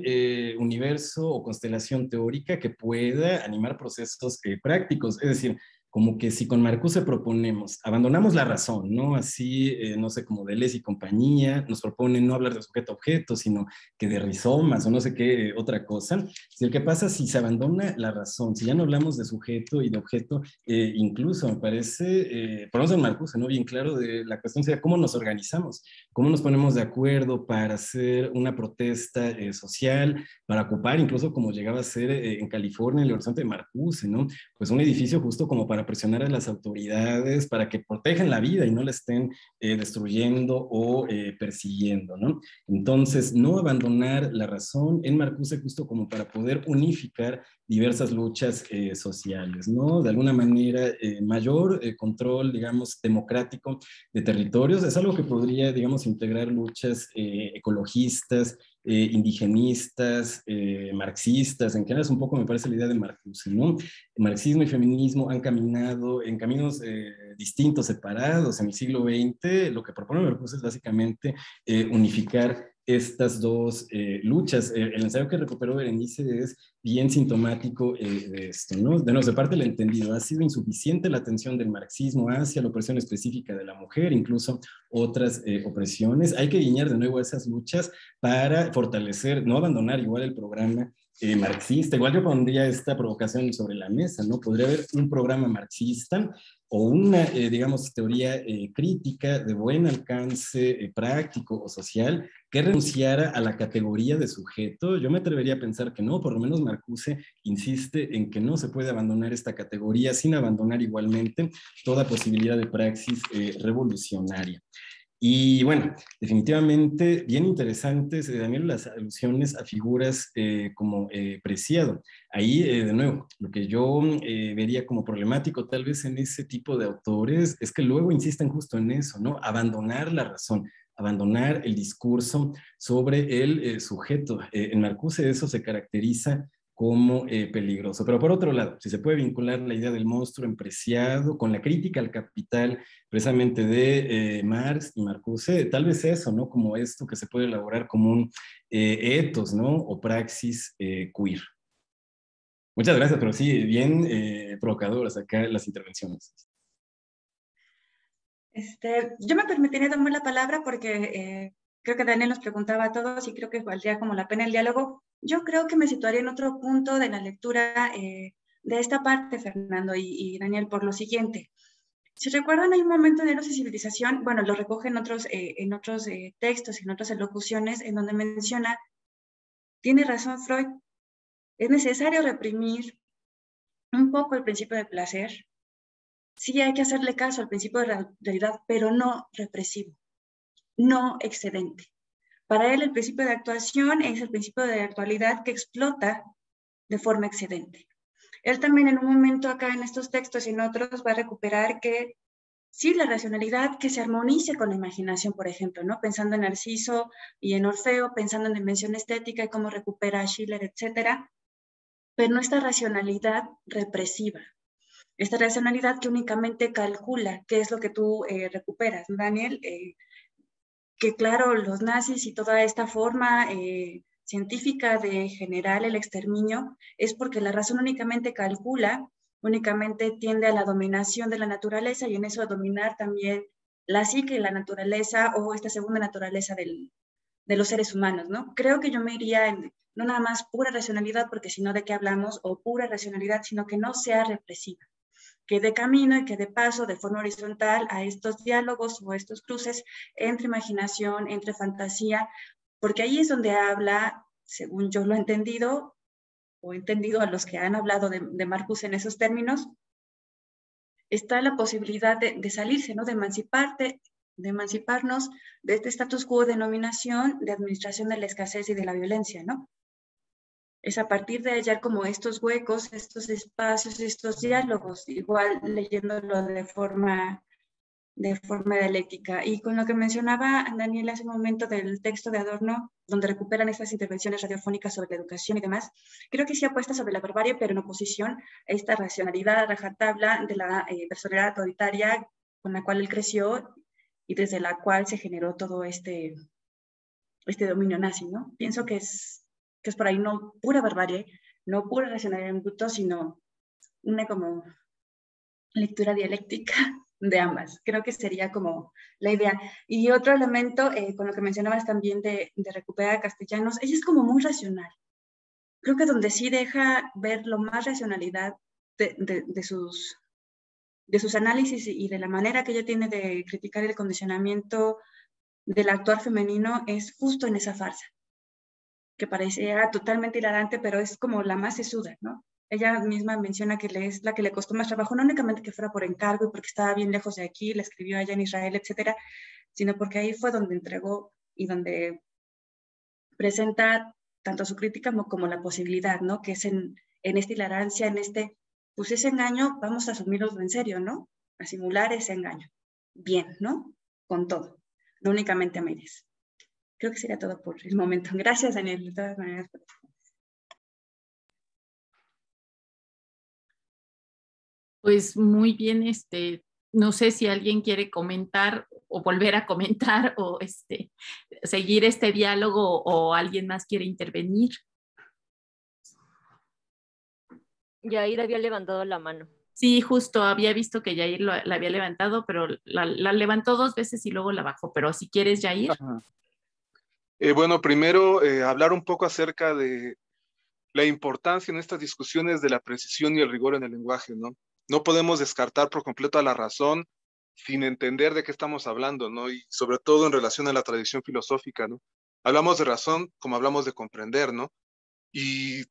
universo o constelación teórica que pueda animar procesos prácticos. Es decir, como que si con Marcuse proponemos, abandonamos la razón, ¿no? Así, no sé, como Deleuze y compañía, nos proponen no hablar de sujeto-objeto, sino que de rizomas o no sé qué otra cosa. Si ¿qué pasa si se abandona la razón? Si ya no hablamos de sujeto y de objeto, incluso me parece, por lo menos en Marcuse, ¿no? Bien claro, de la cuestión sería cómo nos organizamos, cómo nos ponemos de acuerdo para hacer una protesta social, para ocupar, incluso como llegaba a ser en California, en el horizonte de Marcuse, ¿no? Pues un edificio justo como para presionar a las autoridades para que protejan la vida y no la estén destruyendo o persiguiendo, ¿no? Entonces, no abandonar la razón en Marcuse justo como para poder unificar diversas luchas sociales, ¿no? De alguna manera, mayor control, digamos, democrático de territorios, es algo que podría, digamos, integrar luchas ecologistas, indigenistas, marxistas, en general es un poco, me parece, la idea de Marcuse, ¿no? El marxismo y feminismo han caminado en caminos distintos, separados. En el siglo XX, lo que propone Marcuse es básicamente unificar estas dos luchas. El ensayo que recuperó Berenice es bien sintomático de esto, ¿no? De nuestra parte, el entendido, ha sido insuficiente la atención del marxismo hacia la opresión específica de la mujer, incluso otras opresiones. Hay que guiñar de nuevo a esas luchas para fortalecer, no abandonar igual el programa marxista. Igual yo pondría esta provocación sobre la mesa, ¿no? Podría haber un programa marxista o una, digamos, teoría crítica de buen alcance práctico o social que renunciara a la categoría de sujeto. Yo me atrevería a pensar que no, por lo menos Marcuse insiste en que no se puede abandonar esta categoría sin abandonar igualmente toda posibilidad de praxis revolucionaria. Y bueno, definitivamente bien interesantes, Daniel, las alusiones a figuras como Preciado. Ahí, de nuevo, lo que yo vería como problemático tal vez en ese tipo de autores es que luego insisten justo en eso, ¿no? Abandonar la razón, abandonar el discurso sobre el sujeto. En Marcuse eso se caracteriza como peligroso. Pero por otro lado, si se puede vincular la idea del monstruo en Preciado con la crítica al capital precisamente de Marx y Marcuse, tal vez eso, ¿no? Como esto que se puede elaborar como un ethos, ¿no? O praxis queer. Muchas gracias, pero sí, bien provocadoras acá las intervenciones. Yo me permitiría tomar la palabra porque creo que Daniel nos preguntaba a todos y creo que valdría como la pena el diálogo. Yo creo que me situaría en otro punto de la lectura de esta parte, Fernando y Daniel, por lo siguiente. Si recuerdan, hay un momento en Eros y Civilización, bueno, lo recoge en otros textos y en otras elocuciones, en donde menciona, tiene razón Freud, es necesario reprimir un poco el principio de placer. Sí hay que hacerle caso al principio de realidad, pero no represivo, no excedente. Para él el principio de actuación es el principio de actualidad que explota de forma excedente. Él también en un momento acá en estos textos y en otros va a recuperar que sí, la racionalidad que se armonice con la imaginación, por ejemplo, ¿no? Pensando en Narciso y en Orfeo, pensando en dimensión estética y cómo recupera a Schiller, etcétera, pero no esta racionalidad represiva, esta racionalidad que únicamente calcula qué es lo que tú recuperas, ¿no, Daniel? Que claro, los nazis y toda esta forma científica de generar el exterminio es porque la razón únicamente calcula, únicamente tiende a la dominación de la naturaleza y en eso a dominar también la psique y la naturaleza o esta segunda naturaleza de los seres humanos, ¿no? Creo que yo me iría en no nada más pura racionalidad, porque si no, ¿de qué hablamos? O pura racionalidad, sino que no sea represiva, que dé camino y que dé paso de forma horizontal a estos diálogos o estos cruces entre imaginación, entre fantasía, porque ahí es donde habla, según yo lo he entendido, o he entendido a los que han hablado de Marcuse en esos términos, está la posibilidad de salirse, ¿no? De emanciparnos de este status quo de dominación, de administración de la escasez y de la violencia, ¿no? Es a partir de hallar como estos huecos, estos espacios, estos diálogos, igual leyéndolo de forma dialéctica. Y con lo que mencionaba Daniel hace un momento del texto de Adorno, donde recuperan estas intervenciones radiofónicas sobre la educación y demás, creo que sí apuesta sobre la barbarie, pero en oposición a esta racionalidad a rajatabla de la personalidad autoritaria con la cual él creció y desde la cual se generó todo este dominio nazi, ¿no? Pienso que es por ahí no pura barbarie, no pura racionalidad en bruto, sino una como lectura dialéctica de ambas. Creo que sería como la idea. Y otro elemento, con lo que mencionabas también de recuperar a Castellanos, ella es como muy racional. Creo que donde sí deja ver lo más racionalidad de sus análisis y de la manera que ella tiene de criticar el condicionamiento del actuar femenino es justo en esa farsa, que parecía totalmente hilarante, pero es como la más sesuda, ¿no? Ella misma menciona que es la que le costó más trabajo, no únicamente que fuera por encargo y porque estaba bien lejos de aquí, la escribió allá en Israel, etcétera, sino porque ahí fue donde entregó y donde presenta tanto su crítica como la posibilidad, ¿no? Que es en esta hilarancia, pues ese engaño, vamos a asumirlo en serio, ¿no? A simular ese engaño. Bien, ¿no? Con todo, no únicamente a medias. Creo que sería todo por el momento. Gracias, Daniel, de todas maneras. Pues muy bien, no sé si alguien quiere comentar o volver a comentar o seguir este diálogo o alguien más quiere intervenir. Yair había levantado la mano. Sí, justo, había visto que Yair la había levantado, pero la levantó 2 veces y luego la bajó, pero si quieres, Yair. Bueno, primero hablar un poco acerca de la importancia en estas discusiones de la precisión y el rigor en el lenguaje, ¿no? No podemos descartar por completo a la razón sin entender de qué estamos hablando, ¿no? Y sobre todo en relación a la tradición filosófica, ¿no? Hablamos de razón como hablamos de comprender, ¿no? Y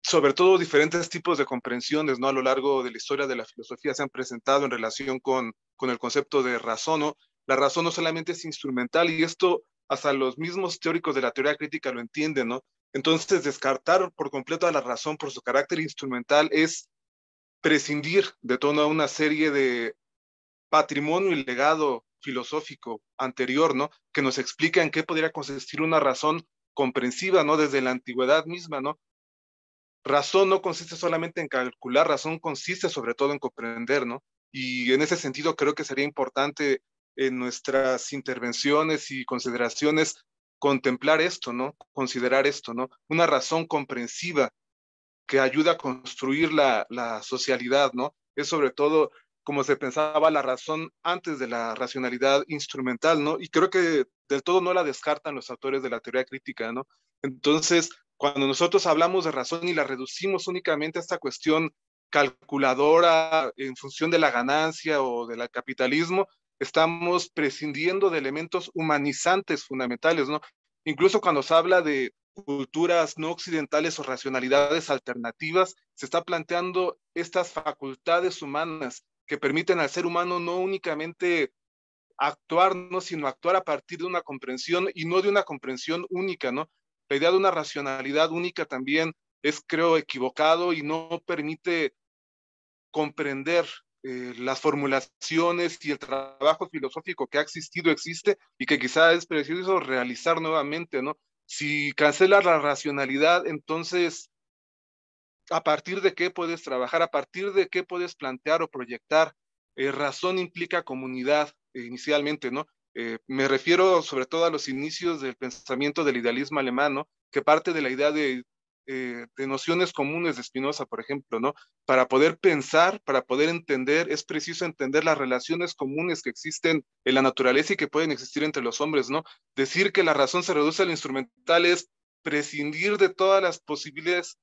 sobre todo diferentes tipos de comprensiones, ¿no? A lo largo de la historia de la filosofía se han presentado en relación con el concepto de razón, ¿no? La razón no solamente es instrumental, y esto hasta los mismos teóricos de la teoría crítica lo entienden, ¿no? Entonces, descartar por completo a la razón por su carácter instrumental es prescindir de toda una serie de patrimonio y legado filosófico anterior, ¿no? Que nos explica en qué podría consistir una razón comprensiva, ¿no? Desde la antigüedad misma, ¿no? Razón no consiste solamente en calcular, razón consiste sobre todo en comprender, ¿no? Y en ese sentido creo que sería importante en nuestras intervenciones y consideraciones contemplar esto, ¿no? Considerar esto, ¿no? Una razón comprensiva que ayuda a construir la socialidad, ¿no? Es sobre todo como se pensaba la razón antes de la racionalidad instrumental, ¿no? Y creo que del todo no la descartan los autores de la teoría crítica, ¿no? Entonces, cuando nosotros hablamos de razón y la reducimos únicamente a esta cuestión calculadora en función de la ganancia o del capitalismo, estamos prescindiendo de elementos humanizantes fundamentales, ¿no? Incluso cuando se habla de culturas no occidentales o racionalidades alternativas, se está planteando estas facultades humanas que permiten al ser humano no únicamente actuar, ¿no? Sino actuar a partir de una comprensión y no de una comprensión única, ¿no? La idea de una racionalidad única también es, creo, equivocado y no permite comprender las formulaciones y el trabajo filosófico que ha existido, existe, y que quizá es preciso realizar nuevamente, ¿no? Si cancelas la racionalidad, entonces, ¿a partir de qué puedes trabajar? ¿A partir de qué puedes plantear o proyectar? Razón implica comunidad, inicialmente, ¿no? Me refiero sobre todo a los inicios del pensamiento del idealismo alemán, ¿no? Que parte de la idea de nociones comunes de Spinoza, por ejemplo, ¿no? Para poder pensar, para poder entender, es preciso entender las relaciones comunes que existen en la naturaleza y que pueden existir entre los hombres, ¿no? Decir que la razón se reduce al instrumental es prescindir de todas las posibles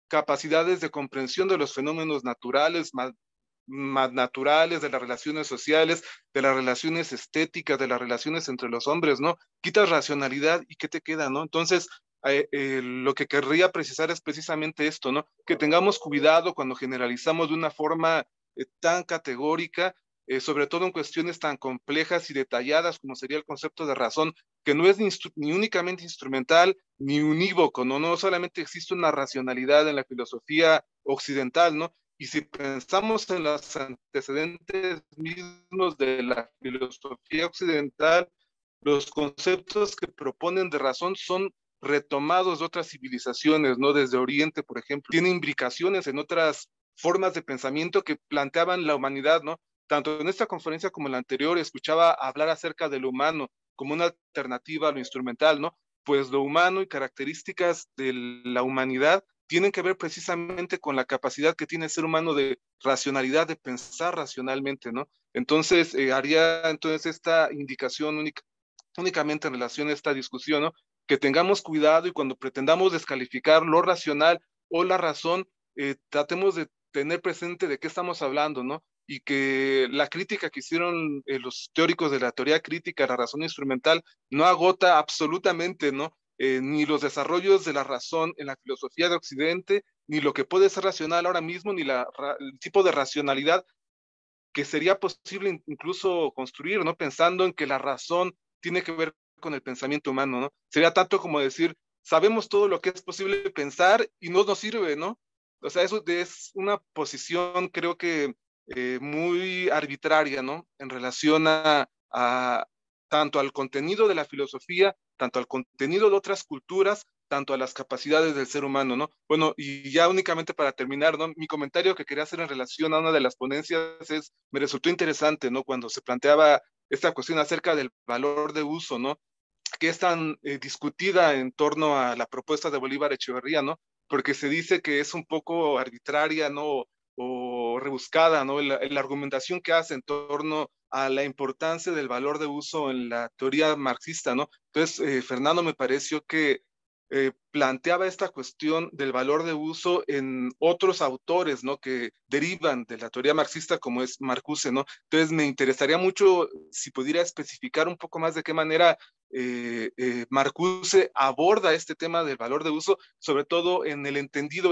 capacidades de comprensión de los fenómenos naturales, más naturales, de las relaciones sociales, de las relaciones estéticas, de las relaciones entre los hombres, ¿no? Quitas racionalidad y ¿qué te queda, no? Entonces, lo que querría precisar es precisamente esto, ¿no? Que tengamos cuidado cuando generalizamos de una forma tan categórica, sobre todo en cuestiones tan complejas y detalladas como sería el concepto de razón, que no es ni únicamente instrumental ni unívoco, ¿no? No solamente existe una racionalidad en la filosofía occidental, ¿no? Y si pensamos en los antecedentes mismos de la filosofía occidental, los conceptos que proponen de razón son retomados de otras civilizaciones, ¿no? Desde Oriente, por ejemplo, tiene implicaciones en otras formas de pensamiento que planteaban la humanidad, ¿no? Tanto en esta conferencia como en la anterior, escuchaba hablar acerca de lo humano como una alternativa a lo instrumental, ¿no? Pues lo humano y características de la humanidad tienen que ver precisamente con la capacidad que tiene el ser humano de racionalidad, de pensar racionalmente, ¿no? Entonces, haría entonces esta indicación únicamente en relación a esta discusión, ¿no? Que tengamos cuidado y cuando pretendamos descalificar lo racional o la razón, tratemos de tener presente de qué estamos hablando, ¿no? Y que la crítica que hicieron los teóricos de la teoría crítica, la razón instrumental, no agota absolutamente, ¿no? Ni los desarrollos de la razón en la filosofía de Occidente, ni lo que puede ser racional ahora mismo, ni el tipo de racionalidad que sería posible incluso construir, ¿no? Pensando en que la razón tiene que ver con el pensamiento humano, ¿no? Sería tanto como decir, sabemos todo lo que es posible pensar y no nos sirve, ¿no? O sea, eso es una posición, creo que muy arbitraria, ¿no? En relación a tanto al contenido de la filosofía, tanto al contenido de otras culturas, tanto a las capacidades del ser humano, ¿no? Bueno, y ya únicamente para terminar, ¿no? Mi comentario que quería hacer en relación a una de las ponencias es, me resultó interesante, ¿no? Cuando se planteaba esta cuestión acerca del valor de uso, ¿no? Que es tan discutida en torno a la propuesta de Bolívar Echeverría, ¿no? Porque se dice que es un poco arbitraria, ¿no? O rebuscada, ¿no? La argumentación que hace en torno a la importancia del valor de uso en la teoría marxista, ¿no? Entonces, Fernando, me pareció que planteaba esta cuestión del valor de uso en otros autores, ¿no? Que derivan de la teoría marxista, como es Marcuse, ¿no? Entonces me interesaría mucho si pudiera especificar un poco más de qué manera Marcuse aborda este tema del valor de uso, sobre todo en el entendido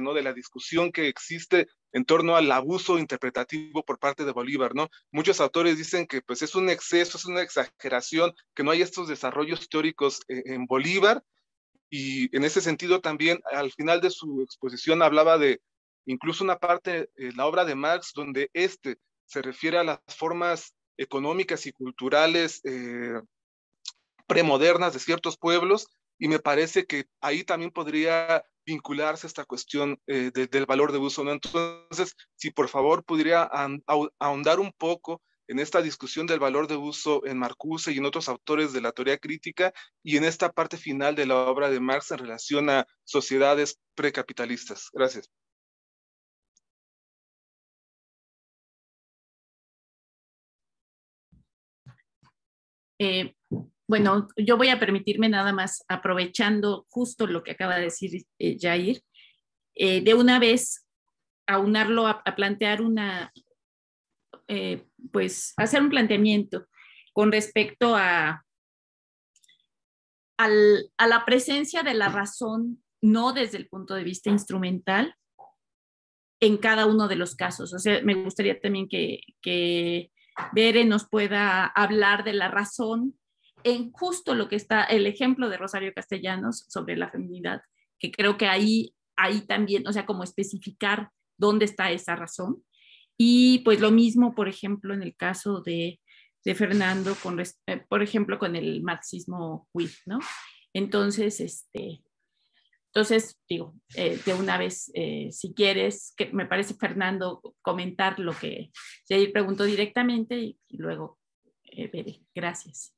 ¿no? De la discusión que existe en torno al abuso interpretativo por parte de Bolívar, ¿no? Muchos autores dicen que pues es un exceso, es una exageración, que no hay estos desarrollos teóricos en Bolívar, y en ese sentido también al final de su exposición hablaba de incluso una parte en la obra de Marx donde se refiere a las formas económicas y culturales premodernas de ciertos pueblos, y me parece que ahí también podría vincularse esta cuestión del valor de uso, ¿no? Entonces, si por favor pudiera ahondar un poco en esta discusión del valor de uso en Marcuse y en otros autores de la teoría crítica, y en esta parte final de la obra de Marx en relación a sociedades precapitalistas. Gracias. Bueno, yo voy a permitirme nada más, aprovechando justo lo que acaba de decir Jair, de una vez aunarlo a plantear pues hacer un planteamiento con respecto a la presencia de la razón, no desde el punto de vista instrumental, en cada uno de los casos. O sea, me gustaría también que Bere nos pueda hablar de la razón en justo lo que está el ejemplo de Rosario Castellanos sobre la feminidad, que creo que ahí también, o sea, como especificar dónde está esa razón. Y pues lo mismo, por ejemplo, en el caso de Fernando, por ejemplo, con el marxismo queer, ¿no? Entonces, digo, de una vez, si quieres, que me parece, Fernando, comentar lo que Jair preguntó directamente y luego veré. Gracias.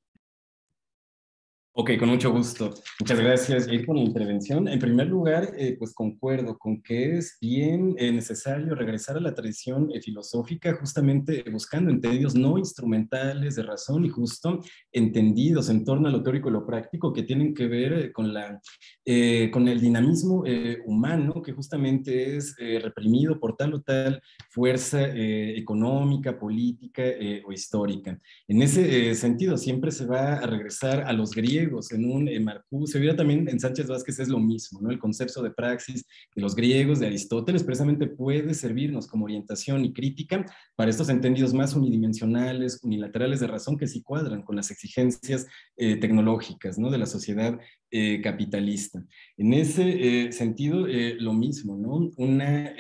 Ok, con mucho gusto. Muchas gracias, Jair, por la intervención. En primer lugar, pues concuerdo con que es bien necesario regresar a la tradición filosófica, justamente buscando entendidos no instrumentales de razón y justo entendidos en torno a lo teórico y lo práctico, que tienen que ver con el dinamismo humano, que justamente es reprimido por tal o tal fuerza económica, política o histórica. En ese sentido, siempre se va a regresar a los griegos en un Marcuse, hubiera también en Sánchez Vázquez es lo mismo, ¿no? El concepto de praxis de los griegos, de Aristóteles, precisamente puede servirnos como orientación y crítica para estos entendidos más unidimensionales, unilaterales de razón, que sí cuadran con las exigencias tecnológicas, ¿no? De la sociedad capitalista. En ese sentido, lo mismo, ¿no? Una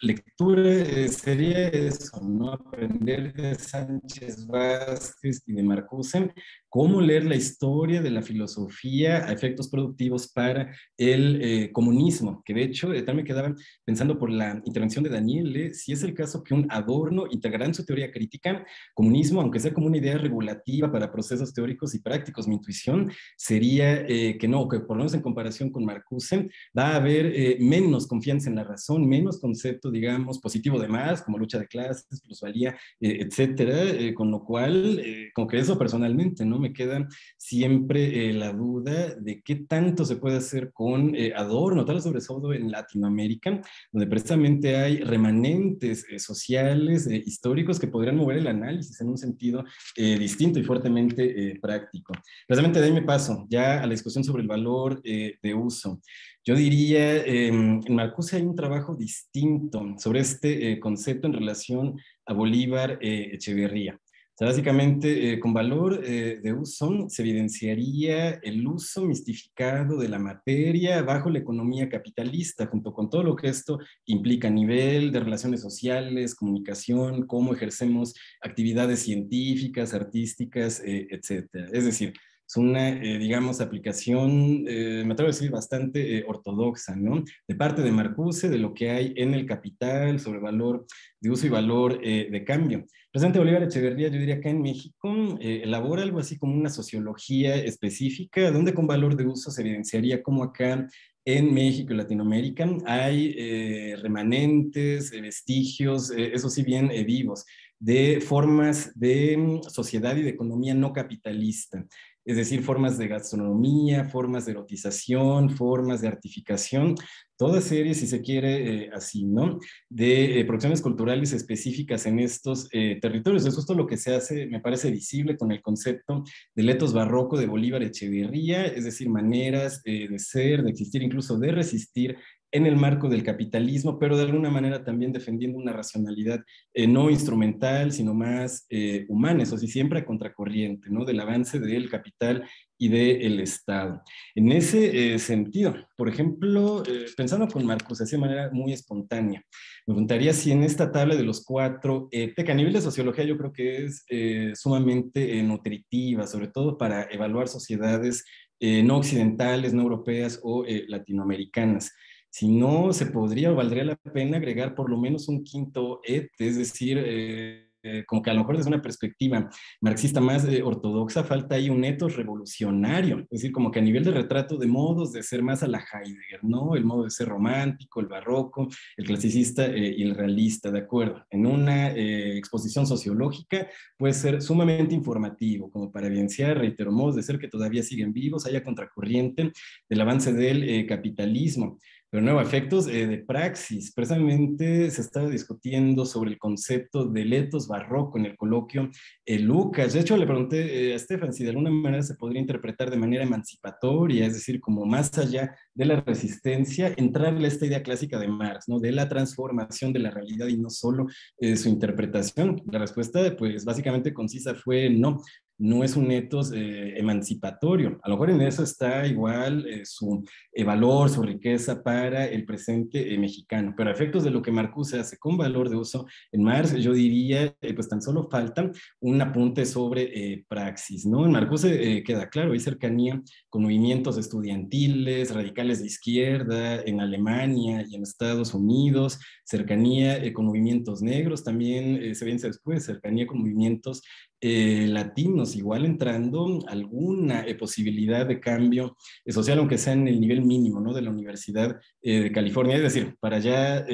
lectura sería eso, ¿no? Aprender de Sánchez Vázquez y de Marcuse, cómo leer la historia de la filosofía a efectos productivos para el comunismo, que de hecho también me quedaba pensando por la intervención de Daniel, si es el caso que un Adorno integrará en su teoría crítica comunismo, aunque sea como una idea regulativa para procesos teóricos y prácticos. Mi intuición sería que no, que por lo menos en comparación con Marcuse va a haber menos confianza en la razón, menos concepto, digamos, positivo de más, como lucha de clases, plusvalía, etcétera, con lo cual, como que eso personalmente, ¿no? Me queda siempre la duda de qué tanto se puede hacer con Adorno, tal sobre todo en Latinoamérica, donde precisamente hay remanentes sociales, históricos, que podrían mover el análisis en un sentido distinto y fuertemente práctico. Precisamente de ahí me paso ya a la discusión sobre el valor de uso. Yo diría, en Marcuse hay un trabajo distinto sobre este concepto en relación a Bolívar Echeverría. O sea, básicamente, con valor de uso se evidenciaría el uso mistificado de la materia bajo la economía capitalista, junto con todo lo que esto implica a nivel de relaciones sociales, comunicación, cómo ejercemos actividades científicas, artísticas, etcétera. Es decir, es una, digamos, aplicación, me atrevo a decir, bastante ortodoxa, ¿no? De parte de Marcuse, de lo que hay en el Capital, sobre valor de uso y valor de cambio. Presidente Bolívar Echeverría, yo diría que en México elabora algo así como una sociología específica, donde con valor de uso se evidenciaría como acá en México y Latinoamérica hay remanentes, vestigios, eso sí bien vivos, de formas de sociedad y de economía no capitalista, es decir, formas de gastronomía, formas de erotización, formas de artificación, toda serie, si se quiere, así, ¿no? De producciones culturales específicas en estos territorios. Es justo lo que se hace, me parece visible con el concepto del etos barroco de Bolívar Echeverría, es decir, maneras de ser, de existir, incluso de resistir en el marco del capitalismo, pero de alguna manera también defendiendo una racionalidad no instrumental, sino más humana, eso sí, siempre a contracorriente, ¿no? Del avance del capital y del Estado. En ese sentido, por ejemplo, pensando con Marcus, así de manera muy espontánea, me preguntaría si en esta tabla de los 4, que a nivel de sociología yo creo que es sumamente nutritiva, sobre todo para evaluar sociedades no occidentales, no europeas o latinoamericanas. Si no, se podría o valdría la pena agregar por lo menos un quinto es decir, como que a lo mejor desde una perspectiva marxista más ortodoxa, falta ahí un etos revolucionario, es decir, como que a nivel de retrato de modos de ser más a la Heidegger, ¿no? El modo de ser romántico, el barroco, el clasicista y el realista, ¿de acuerdo? En una exposición sociológica puede ser sumamente informativo, como para evidenciar, reitero, modos de ser que todavía siguen vivos, haya contracorriente del avance del capitalismo. Pero no, efectos de praxis. Precisamente se estaba discutiendo sobre el concepto del etos barroco en el coloquio Lucas. De hecho, le pregunté a Stefan si de alguna manera se podría interpretar de manera emancipatoria, es decir, como más allá de la resistencia, entrarle a esta idea clásica de Marx, ¿no? De la transformación de la realidad y no solo su interpretación. La respuesta, pues básicamente concisa fue no. No es un etos emancipatorio. A lo mejor en eso está igual su valor, su riqueza para el presente mexicano. Pero a efectos de lo que Marcuse hace con valor de uso en Marx, yo diría, pues tan solo falta un apunte sobre praxis, ¿no? En Marcuse queda claro, hay cercanía con movimientos estudiantiles, radicales de izquierda, en Alemania y en Estados Unidos, cercanía con movimientos negros, también se vence después, cercanía con movimientos latinos, igual entrando alguna posibilidad de cambio social, aunque sea en el nivel mínimo, ¿no? De la Universidad de California. Es decir, para ya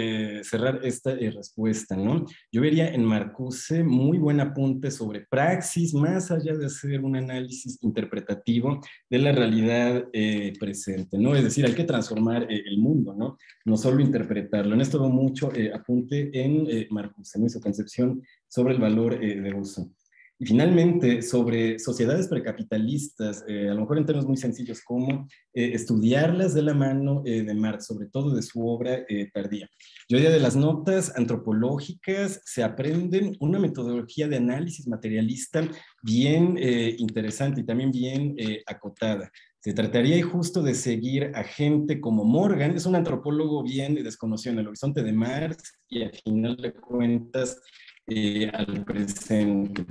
cerrar esta respuesta, ¿no? Yo vería en Marcuse muy buen apunte sobre praxis, más allá de hacer un análisis interpretativo de la realidad presente, ¿no? Es decir, hay que transformar el mundo, ¿no? No solo interpretarlo. En esto veo mucho apunte en Marcuse, ¿no? Y su concepción sobre el valor de uso. Y finalmente, sobre sociedades precapitalistas, a lo mejor en términos muy sencillos, como estudiarlas de la mano de Marx, sobre todo de su obra tardía. Yo diría de las notas antropológicas se aprenden una metodología de análisis materialista bien interesante y también bien acotada. Se trataría justo de seguir a gente como Morgan, es un antropólogo bien desconocido en el horizonte de Marx y al final de cuentas al presente.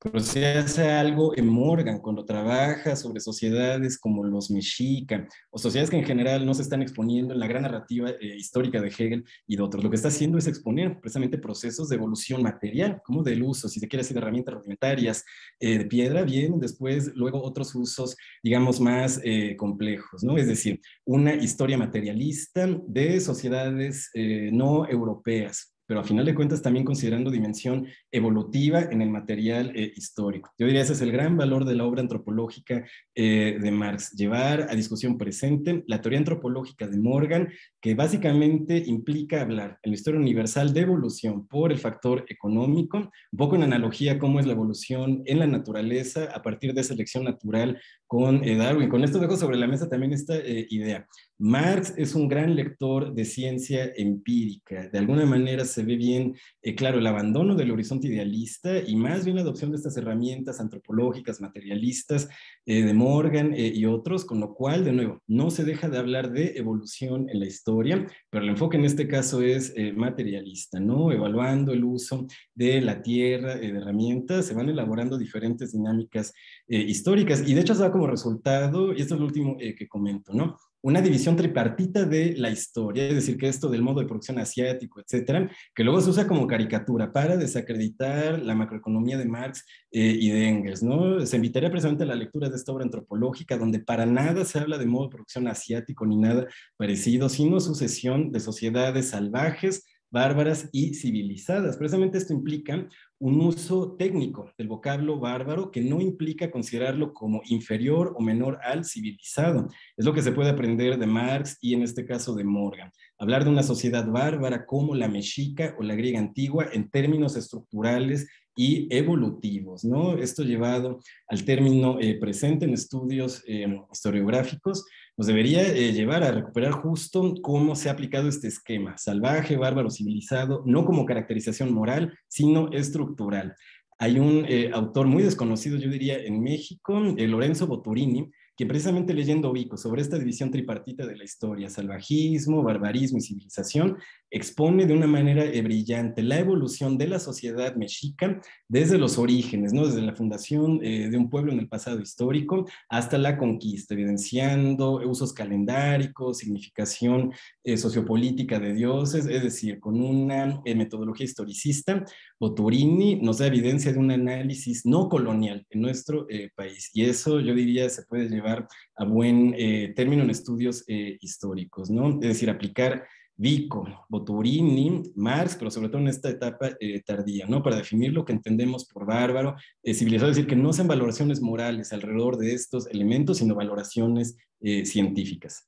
Pero se hace algo en Morgan cuando trabaja sobre sociedades como los mexica, o sociedades que en general no se están exponiendo en la gran narrativa histórica de Hegel y de otros. Lo que está haciendo es exponer precisamente procesos de evolución material, como del uso, si se quiere decir, de herramientas rudimentarias de piedra, bien, después luego otros usos, digamos, más complejos, ¿no? Es decir, una historia materialista de sociedades no europeas, pero a final de cuentas también considerando dimensión evolutiva en el material histórico. Yo diría ese es el gran valor de la obra antropológica de Marx, llevar a discusión presente la teoría antropológica de Morgan, que básicamente implica hablar en la historia universal de evolución por el factor económico, un poco en analogía a cómo es la evolución en la naturaleza a partir de selección natural con Darwin. Con esto dejo sobre la mesa también esta idea. Marx es un gran lector de ciencia empírica. De alguna manera se ve bien, claro, el abandono del horizonte idealista y más bien la adopción de estas herramientas antropológicas, materialistas de Morgan y otros, con lo cual, de nuevo, no se deja de hablar de evolución en la historia, pero el enfoque en este caso es materialista, ¿no? Evaluando el uso de la tierra, de herramientas, se van elaborando diferentes dinámicas históricas y de hecho se da como resultado, y esto es lo último que comento, ¿no? Una división tripartita de la historia, es decir, que esto del modo de producción asiático, etcétera, que luego se usa como caricatura para desacreditar la macroeconomía de Marx y de Engels, ¿no? Se invitaría precisamente a la lectura de esta obra antropológica, donde para nada se habla de modo de producción asiático ni nada parecido, sino sucesión de sociedades salvajes bárbaras y civilizadas. Precisamente esto implica un uso técnico del vocablo bárbaro que no implica considerarlo como inferior o menor al civilizado. Es lo que se puede aprender de Marx y en este caso de Morgan. Hablar de una sociedad bárbara como la mexica o la griega antigua en términos estructurales y evolutivos, ¿no? Esto llevado al término presente en estudios historiográficos, nos debería llevar a recuperar justo cómo se ha aplicado este esquema, salvaje, bárbaro, civilizado, no como caracterización moral, sino estructural. Hay un autor muy desconocido, yo diría, en México, Lorenzo Boturini, que precisamente leyendo Vico sobre esta división tripartita de la historia, salvajismo, barbarismo y civilización, expone de una manera brillante la evolución de la sociedad mexica desde los orígenes, ¿no? Desde la fundación de un pueblo en el pasado histórico hasta la conquista, evidenciando usos calendáricos, significación sociopolítica de dioses, es decir, con una metodología historicista. Boturini nos da evidencia de un análisis no colonial en nuestro país, y eso yo diría se puede llevar a buen término en estudios históricos, ¿no? Es decir, aplicar Vico, Boturini, Marx, pero sobre todo en esta etapa tardía, ¿no? Para definir lo que entendemos por bárbaro, civilizado, es decir, que no sean valoraciones morales alrededor de estos elementos, sino valoraciones científicas.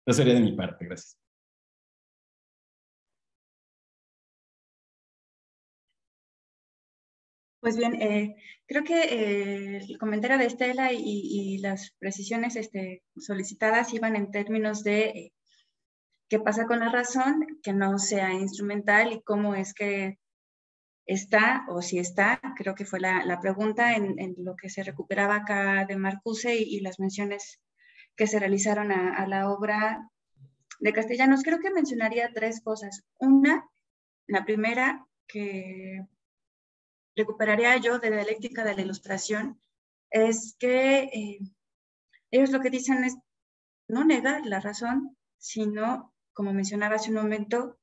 Eso sería de mi parte, gracias. Pues bien, creo que el comentario de Estela y las precisiones solicitadas iban en términos de qué pasa con la razón, que no sea instrumental y cómo es que está o si está, creo que fue la pregunta en lo que se recuperaba acá de Marcuse y las menciones que se realizaron a la obra de Castellanos. Creo que mencionaría tres cosas. Una, la primera que recuperaría yo de dialéctica de la ilustración, es que ellos lo que dicen es no negar la razón, sino, como mencionaba hace un momento,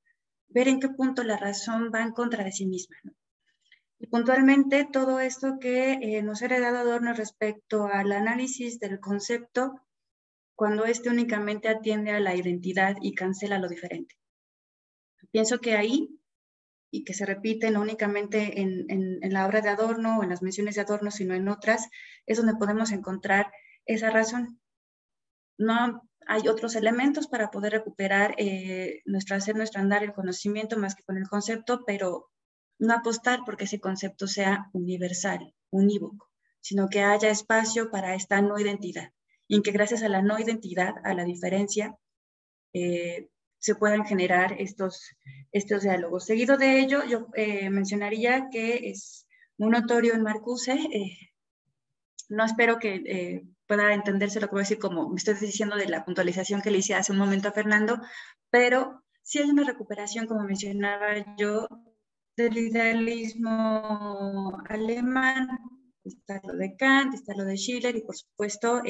ver en qué punto la razón va en contra de sí misma, ¿no? Y puntualmente todo esto que nos ha heredado Adorno respecto al análisis del concepto, cuando éste únicamente atiende a la identidad y cancela lo diferente. Pienso que ahí, y que se repite no únicamente en la obra de Adorno o en las menciones de Adorno, sino en otras, es donde podemos encontrar esa razón. No hay otros elementos para poder recuperar hacer nuestro andar el conocimiento más que con el concepto, pero no apostar porque ese concepto sea universal, unívoco, sino que haya espacio para esta no identidad, y en que gracias a la no identidad, a la diferencia, se puedan generar estos diálogos. Seguido de ello, yo mencionaría que es muy notorio en Marcuse, no espero que pueda entenderse lo que voy a decir como me estoy diciendo de la puntualización que le hice hace un momento a Fernando, pero sí hay una recuperación, como mencionaba yo, del idealismo alemán. Está lo de Kant, está lo de Schiller y por supuesto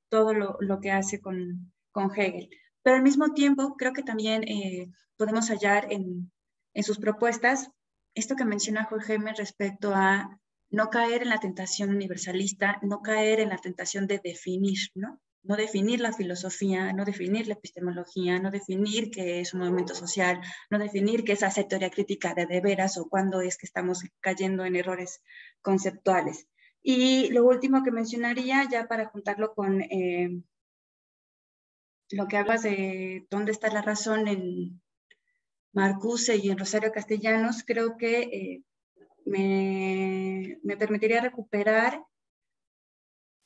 todo lo que hace con Hegel. Pero al mismo tiempo creo que también podemos hallar en sus propuestas esto que menciona Jorge M. respecto a no caer en la tentación universalista, no caer en la tentación de definir, ¿no? No definir la filosofía, no definir la epistemología, no definir qué es un movimiento social, no definir qué es hacer teoría crítica de veras o cuándo es que estamos cayendo en errores conceptuales. Y lo último que mencionaría, ya para juntarlo con lo que hablas de dónde está la razón en Marcuse y en Rosario Castellanos, creo que me permitiría recuperar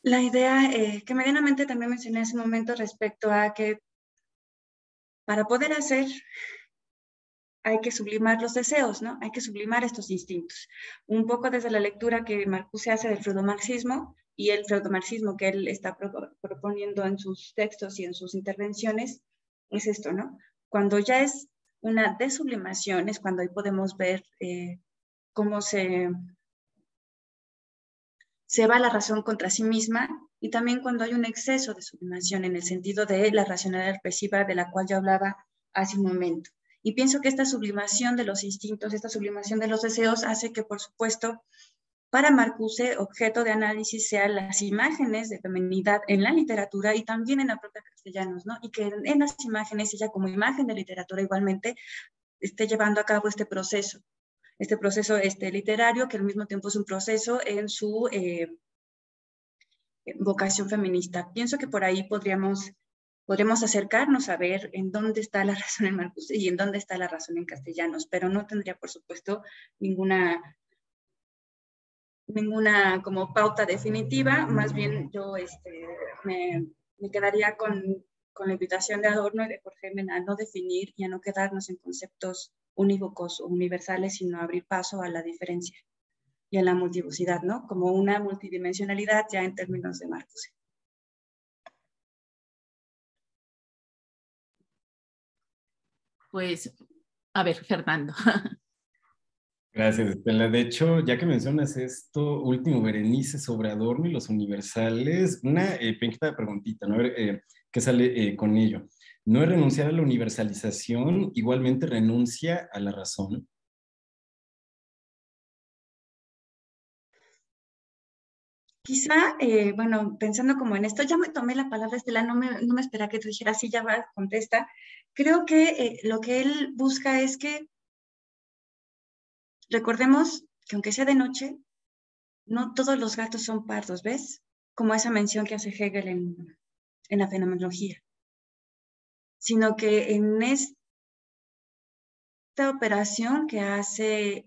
la idea que medianamente también mencioné hace un momento respecto a que para poder hacer hay que sublimar los deseos, ¿no? Hay que sublimar estos instintos. Un poco desde la lectura que Marcuse hace del freudomarxismo y el freudomarxismo que él está proponiendo en sus textos y en sus intervenciones, es esto, ¿no? Cuando ya es una desublimación, es cuando ahí podemos ver cómo se va la razón contra sí misma, y también cuando hay un exceso de sublimación en el sentido de la racionalidad represiva de la cual yo hablaba hace un momento. Y pienso que esta sublimación de los instintos, esta sublimación de los deseos hace que, por supuesto, para Marcuse, objeto de análisis sean las imágenes de feminidad en la literatura y también en la propia Castellanos, ¿no? Y que en las imágenes, ella como imagen de literatura igualmente, esté llevando a cabo este proceso literario, que al mismo tiempo es un proceso en su vocación feminista. Pienso que por ahí podríamos acercarnos a ver en dónde está la razón en Marcuse y en dónde está la razón en Castellanos, pero no tendría, por supuesto, ninguna como pauta definitiva. Más bien yo me quedaría con la invitación de Adorno y de Jorge Mena a no definir y a no quedarnos en conceptos unívocos o universales, sino abrir paso a la diferencia y a la multivocidad, ¿no? Como una multidimensionalidad ya en términos de Marcuse. Pues, a ver, Fernando. Gracias, Estela. De hecho, ya que mencionas esto último, Berenice, sobre Adorno y los universales, una pequeña preguntita, ¿no? A ver, ¿qué sale con ello? ¿No es renunciar a la universalización, igualmente renuncia a la razón? Quizá, bueno, pensando como en esto, ya me tomé la palabra, Estela, no me esperaba que tú dijeras, sí, ya va, contesta. Creo que lo que él busca es que recordemos que aunque sea de noche, no todos los gatos son pardos, ¿ves? Como esa mención que hace Hegel en la fenomenología, sino que en esta operación que hace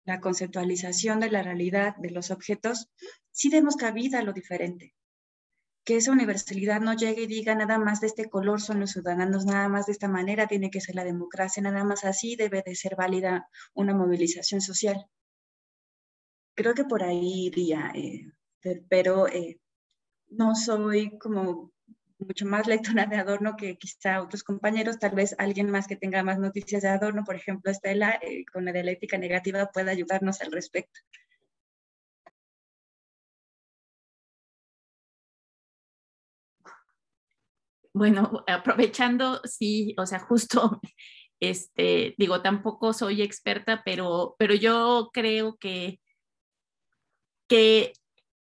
la conceptualización de la realidad de los objetos, sí demos cabida a lo diferente. Que esa universalidad no llegue y diga nada más de este color son los ciudadanos, nada más de esta manera tiene que ser la democracia, nada más así debe de ser válida una movilización social. Creo que por ahí iría, pero no soy como mucho más lectora de Adorno que quizá otros compañeros, tal vez alguien más que tenga más noticias de Adorno, por ejemplo Estela, con la dialéctica negativa pueda ayudarnos al respecto. Bueno, aprovechando, sí, o sea, justo, digo, tampoco soy experta, pero yo creo que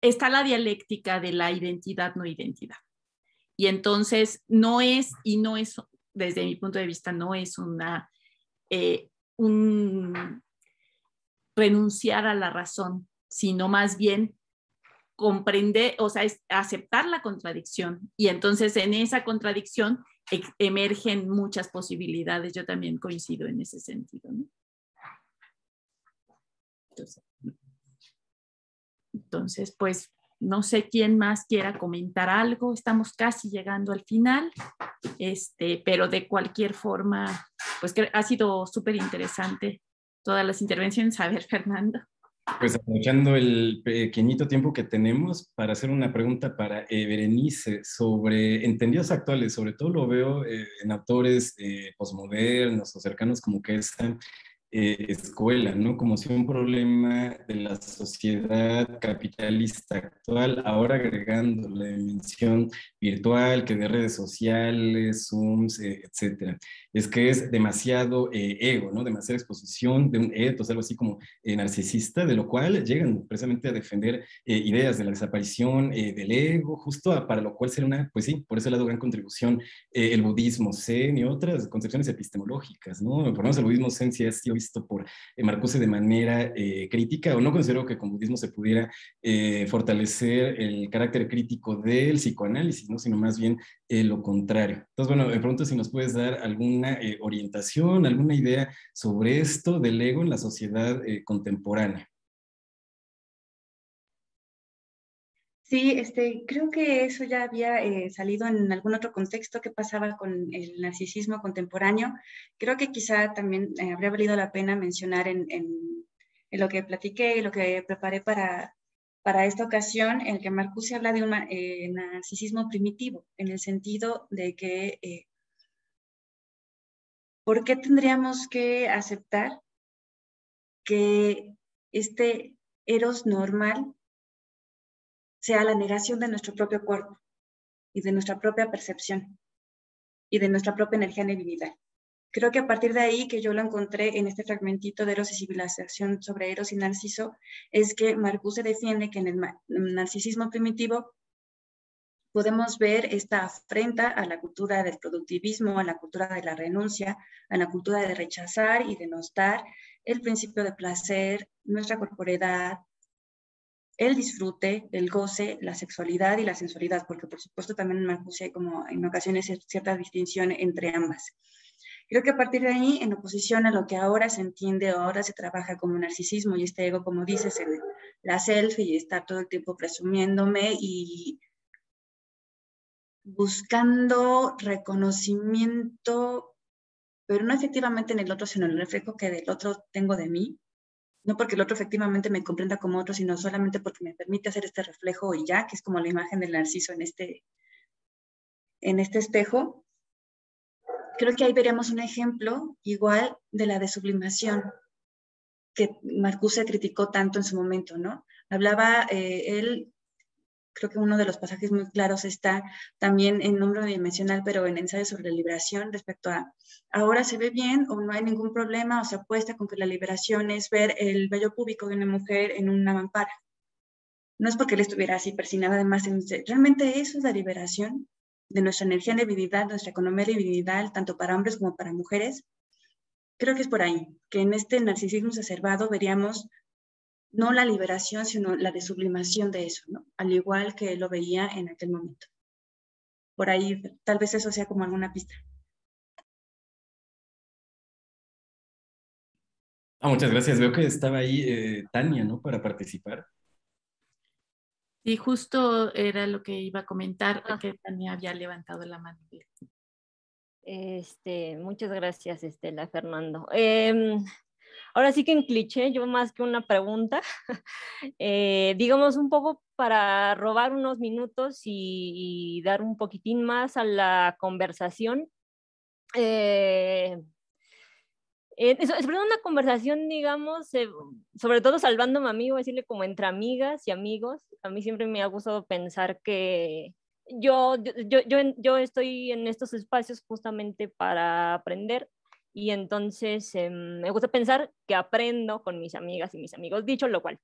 está la dialéctica de la identidad, no identidad. Y entonces no es, desde mi punto de vista, no es un renunciar a la razón, sino más bien comprender, o sea, es aceptar la contradicción. Y entonces en esa contradicción emergen muchas posibilidades. Yo también coincido en ese sentido, ¿no? Entonces, pues, no sé quién más quiera comentar algo. Estamos casi llegando al final, pero de cualquier forma, pues ha sido súper interesante todas las intervenciones. A ver, Fernando. Pues aprovechando el pequeñito tiempo que tenemos para hacer una pregunta para Berenice sobre entendidos actuales, sobre todo lo veo en autores posmodernos o cercanos como que esa escuela, ¿no? Como si un problema de la sociedad capitalista actual, ahora agregando la dimensión virtual, que de redes sociales, Zooms, etcétera. Es que es demasiado ego, ¿no? Demasiada exposición de un ethos, algo así como narcisista, de lo cual llegan precisamente a defender ideas de la desaparición del ego, justo para lo cual será una, pues sí, por ese lado gran contribución el budismo zen y otras concepciones epistemológicas, ¿no? Por lo menos el budismo zen sí ha sido visto por Marcuse de manera crítica, o no considero que con budismo se pudiera fortalecer el carácter crítico del psicoanálisis, ¿no? Sino más bien lo contrario. Entonces, bueno, me pregunto si nos puedes dar alguna orientación, alguna idea sobre esto del ego en la sociedad contemporánea. Sí, creo que eso ya había salido en algún otro contexto que pasaba con el narcisismo contemporáneo. Creo que quizá también habría valido la pena mencionar en lo que platiqué y lo que preparé para esta ocasión, en el que Marcuse habla de un narcisismo primitivo, en el sentido de que ¿por qué tendríamos que aceptar que este eros normal sea la negación de nuestro propio cuerpo y de nuestra propia percepción y de nuestra propia energía divinidad? Creo que a partir de ahí, que yo lo encontré en este fragmentito de Eros y civilización sobre Eros y Narciso, es que Marcuse defiende que en el narcisismo primitivo podemos ver esta afrenta a la cultura del productivismo, a la cultura de la renuncia, a la cultura de rechazar y denostar el principio de placer, nuestra corporeidad, el disfrute, el goce, la sexualidad y la sensualidad, porque por supuesto también en Marcuse hay como en ocasiones cierta distinción entre ambas. Creo que a partir de ahí, en oposición a lo que ahora se entiende, ahora se trabaja como narcisismo y este ego, como dices, en la selfie y estar todo el tiempo presumiéndome y buscando reconocimiento, pero no efectivamente en el otro, sino en el reflejo que del otro tengo de mí. No porque el otro efectivamente me comprenda como otro, sino solamente porque me permite hacer este reflejo y ya, que es como la imagen del narciso en este espejo. Creo que ahí veremos un ejemplo igual de la desublimación que Marcuse criticó tanto en su momento, ¿no? Hablaba él, creo que uno de los pasajes muy claros está también en Número Dimensional, pero en Ensayo sobre la Liberación, respecto a ahora se ve bien o no hay ningún problema o se apuesta con que la liberación es ver el vello púbico de una mujer en una mampara. No es porque él estuviera así persinado, además, realmente eso es la liberación de nuestra energía de divinidad, nuestra economía de divinidad, tanto para hombres como para mujeres. Creo que es por ahí, que en este narcisismo exacerbado veríamos no la liberación, sino la desublimación de eso, ¿no? Al igual que él lo veía en aquel momento. Por ahí, tal vez eso sea como alguna pista. Muchas gracias. Veo que estaba ahí Tania, ¿no? Para participar. Sí, justo era lo que iba a comentar, que Tania había levantado la mano. Muchas gracias, Estela, Fernando. Ahora sí que en cliché, yo más que una pregunta, digamos un poco para robar unos minutos y dar un poquitín más a la conversación. Sobre una conversación, digamos, sobre todo salvándome a mí, voy a decirle como entre amigas y amigos. A mí siempre me ha gustado pensar que yo estoy en estos espacios justamente para aprender y entonces me gusta pensar que aprendo con mis amigas y mis amigos, dicho lo cual.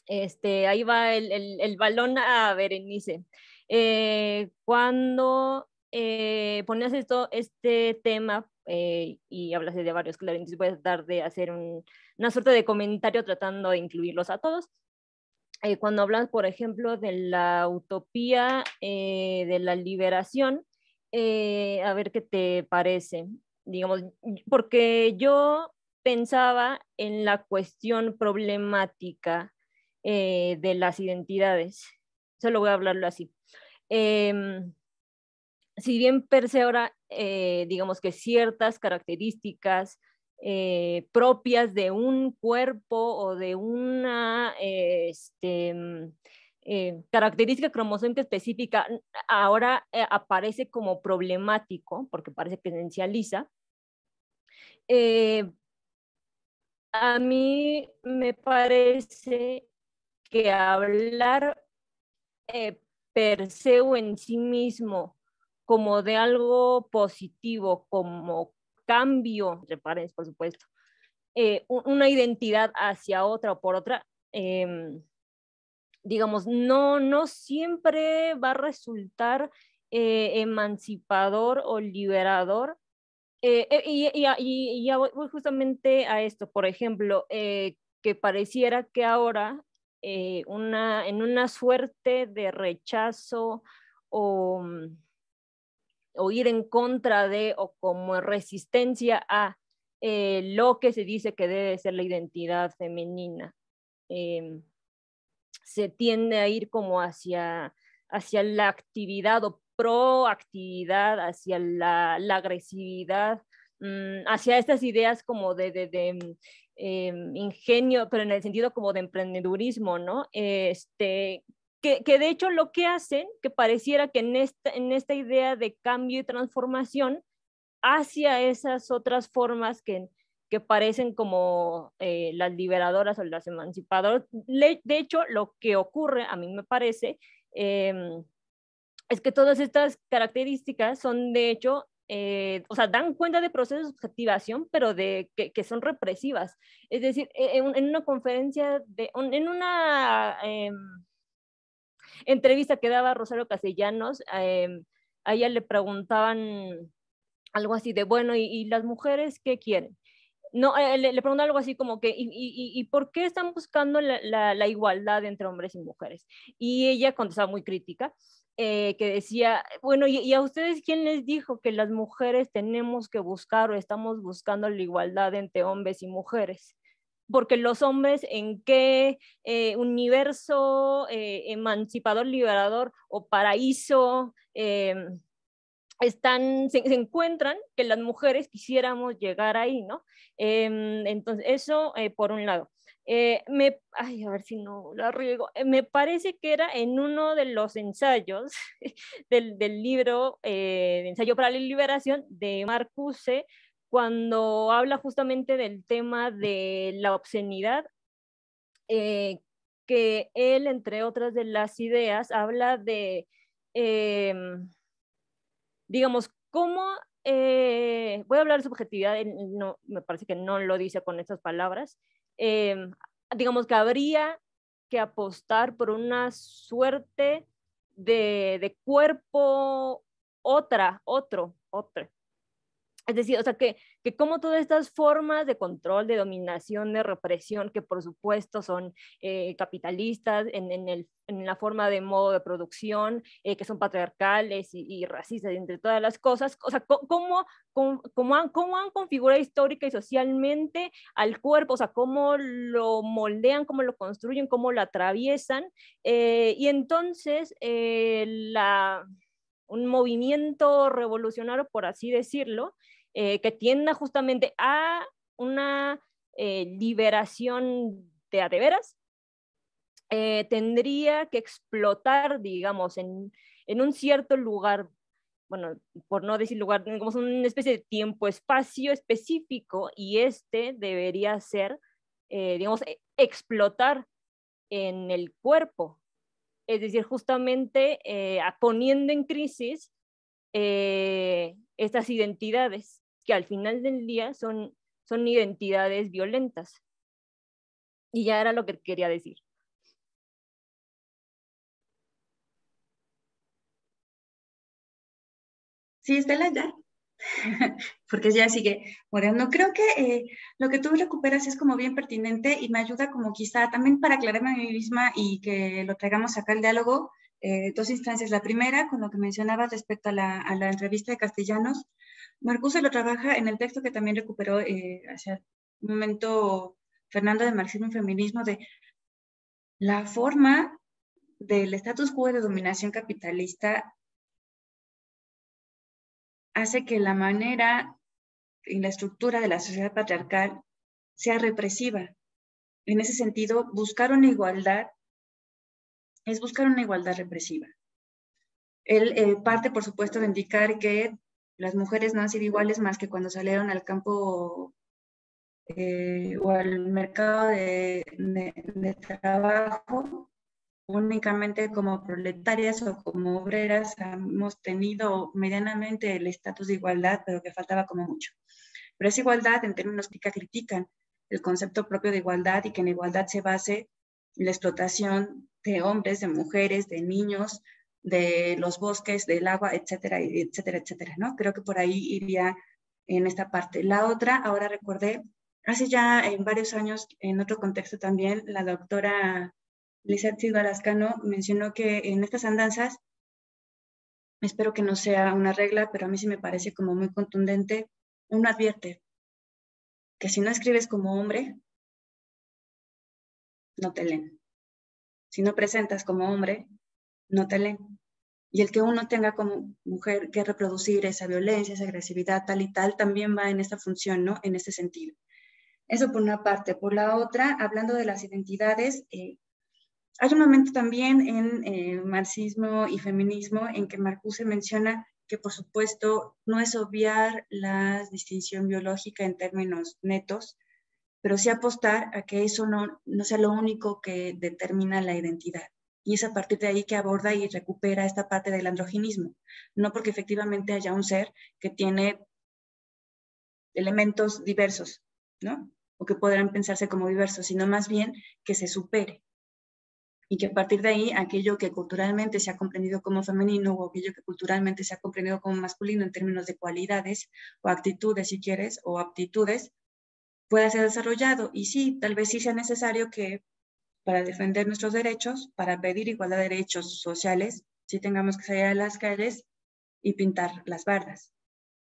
Ahí va el balón a Berenice. Cuando pones este tema y hablas de varios, claro, entonces voy a tratar de hacer una suerte de comentario tratando de incluirlos a todos. Cuando hablas, por ejemplo, de la utopía de la liberación, a ver qué te parece, digamos, porque yo pensaba en la cuestión problemática de las identidades. Solo voy a hablarlo así. Si bien per se ahora, digamos que ciertas características propias de un cuerpo o de una característica cromosómica específica ahora aparece como problemático, porque parece que esencializa. A mí me parece que hablar per se o en sí mismo como de algo positivo, como cambio, entre paréntesis, por supuesto, una identidad hacia otra o por otra, digamos, no siempre va a resultar emancipador o liberador. Y ya voy justamente a esto, por ejemplo, que pareciera que ahora en una suerte de rechazo o ir en contra de o como resistencia a lo que se dice que debe ser la identidad femenina, se tiende a ir como hacia la actividad o proactividad, hacia la agresividad, hacia estas ideas como de ingenio, pero en el sentido como de emprendedurismo, ¿no? Que de hecho lo que hacen, que pareciera que en esta idea de cambio y transformación hacia esas otras formas que parecen como las liberadoras o las emancipadoras. De hecho, lo que ocurre, a mí me parece, es que todas estas características son de hecho, o sea, dan cuenta de procesos de objetivación, pero que son represivas. Es decir, en una conferencia, entrevista que daba Rosario Castellanos, a ella le preguntaban algo así de, bueno, ¿y las mujeres qué quieren? No, le preguntan algo así como que, ¿y por qué están buscando la igualdad entre hombres y mujeres? Y ella contestaba muy crítica, que decía, bueno, ¿y a ustedes quién les dijo que las mujeres tenemos que buscar o estamos buscando la igualdad entre hombres y mujeres? Porque los hombres en qué universo emancipador, liberador o paraíso se encuentran que las mujeres quisiéramos llegar ahí, ¿no? Entonces, eso por un lado. Ay, a ver si no la riego. Me parece que era en uno de los ensayos del libro Ensayo para la Liberación de Marcuse, cuando habla justamente del tema de la obscenidad, que él, entre otras de las ideas, habla de, digamos, cómo, voy a hablar de subjetividad, no, me parece que no lo dice con estas palabras, digamos que habría que apostar por una suerte de cuerpo otro. Es decir, o sea, que como todas estas formas de control, de dominación, de represión, que por supuesto son capitalistas en la forma de modo de producción, que son patriarcales y racistas, entre todas las cosas, o sea, cómo han configurado histórica y socialmente al cuerpo, o sea, cómo lo moldean, cómo lo construyen, cómo lo atraviesan, y entonces un movimiento revolucionario, por así decirlo, que tienda justamente a una liberación de veras, tendría que explotar, digamos, en un cierto lugar, bueno, por no decir lugar, digamos, una especie de tiempo-espacio específico, y debería ser, digamos, explotar en el cuerpo. Es decir, justamente poniendo en crisis estas identidades, que al final del día son identidades violentas. Y ya era lo que quería decir. Sí, Estela, ya. Porque ya sigue morando. Creo que lo que tú recuperas es como bien pertinente y me ayuda como quizá también para aclararme a mí misma y que lo traigamos acá al diálogo. Dos instancias. La primera, con lo que mencionabas respecto a la entrevista de Castellanos, Marcuse lo trabaja en el texto que también recuperó hacia un momento Fernando, de Marxismo y Feminismo, de la forma del status quo de dominación capitalista hace que la manera y la estructura de la sociedad patriarcal sea represiva. En ese sentido, buscar una igualdad es buscar una igualdad represiva. Él parte, por supuesto, de indicar que las mujeres no han sido iguales más que cuando salieron al campo o al mercado de trabajo, únicamente como proletarias o como obreras hemos tenido medianamente el estatus de igualdad, pero que faltaba como mucho. Pero esa igualdad, en términos que critican el concepto propio de igualdad, y que en igualdad se base la explotación de hombres, de mujeres, de niños, de los bosques, del agua, etcétera, etcétera, etcétera, ¿no? Creo que por ahí iría en esta parte. La otra, ahora recordé, hace ya en varios años, en otro contexto también, la doctora Lizeth Silva Lascano mencionó que en estas andanzas, espero que no sea una regla, pero a mí sí me parece como muy contundente, uno advierte que si no escribes como hombre, no te leen. Si no presentas como hombre, no te leen. Y el que uno tenga como mujer que reproducir esa violencia, esa agresividad, tal y tal, también va en esta función, ¿no? En este sentido. Eso por una parte. Por la otra, hablando de las identidades, hay un momento también en marxismo y feminismo en que Marcuse menciona que, por supuesto, no es obviar la distinción biológica en términos netos, pero sí apostar a que eso no sea lo único que determina la identidad. Y es a partir de ahí que aborda y recupera esta parte del androginismo. No porque efectivamente haya un ser que tiene elementos diversos, ¿no? O que podrán pensarse como diversos, sino más bien que se supere. y que a partir de ahí aquello que culturalmente se ha comprendido como femenino o aquello que culturalmente se ha comprendido como masculino en términos de cualidades o actitudes, si quieres, o aptitudes, pueda ser desarrollado. Y sí, tal vez sí sea necesario que para defender nuestros derechos, para pedir igualdad de derechos sociales, sí tengamos que salir a las calles y pintar las bardas.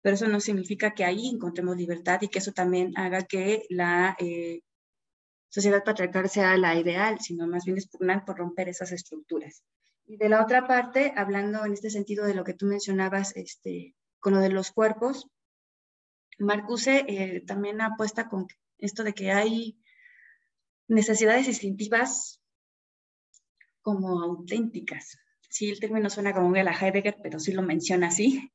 Pero eso no significa que ahí encontremos libertad y que eso también haga que la sociedad patriarcal sea la ideal, sino más bien es pugnar por romper esas estructuras. Y de la otra parte, hablando en este sentido de lo que tú mencionabas con lo de los cuerpos, Marcuse también apuesta con esto de que hay necesidades instintivas como auténticas. Sí, el término suena como muy a la Heidegger, pero sí lo menciona así.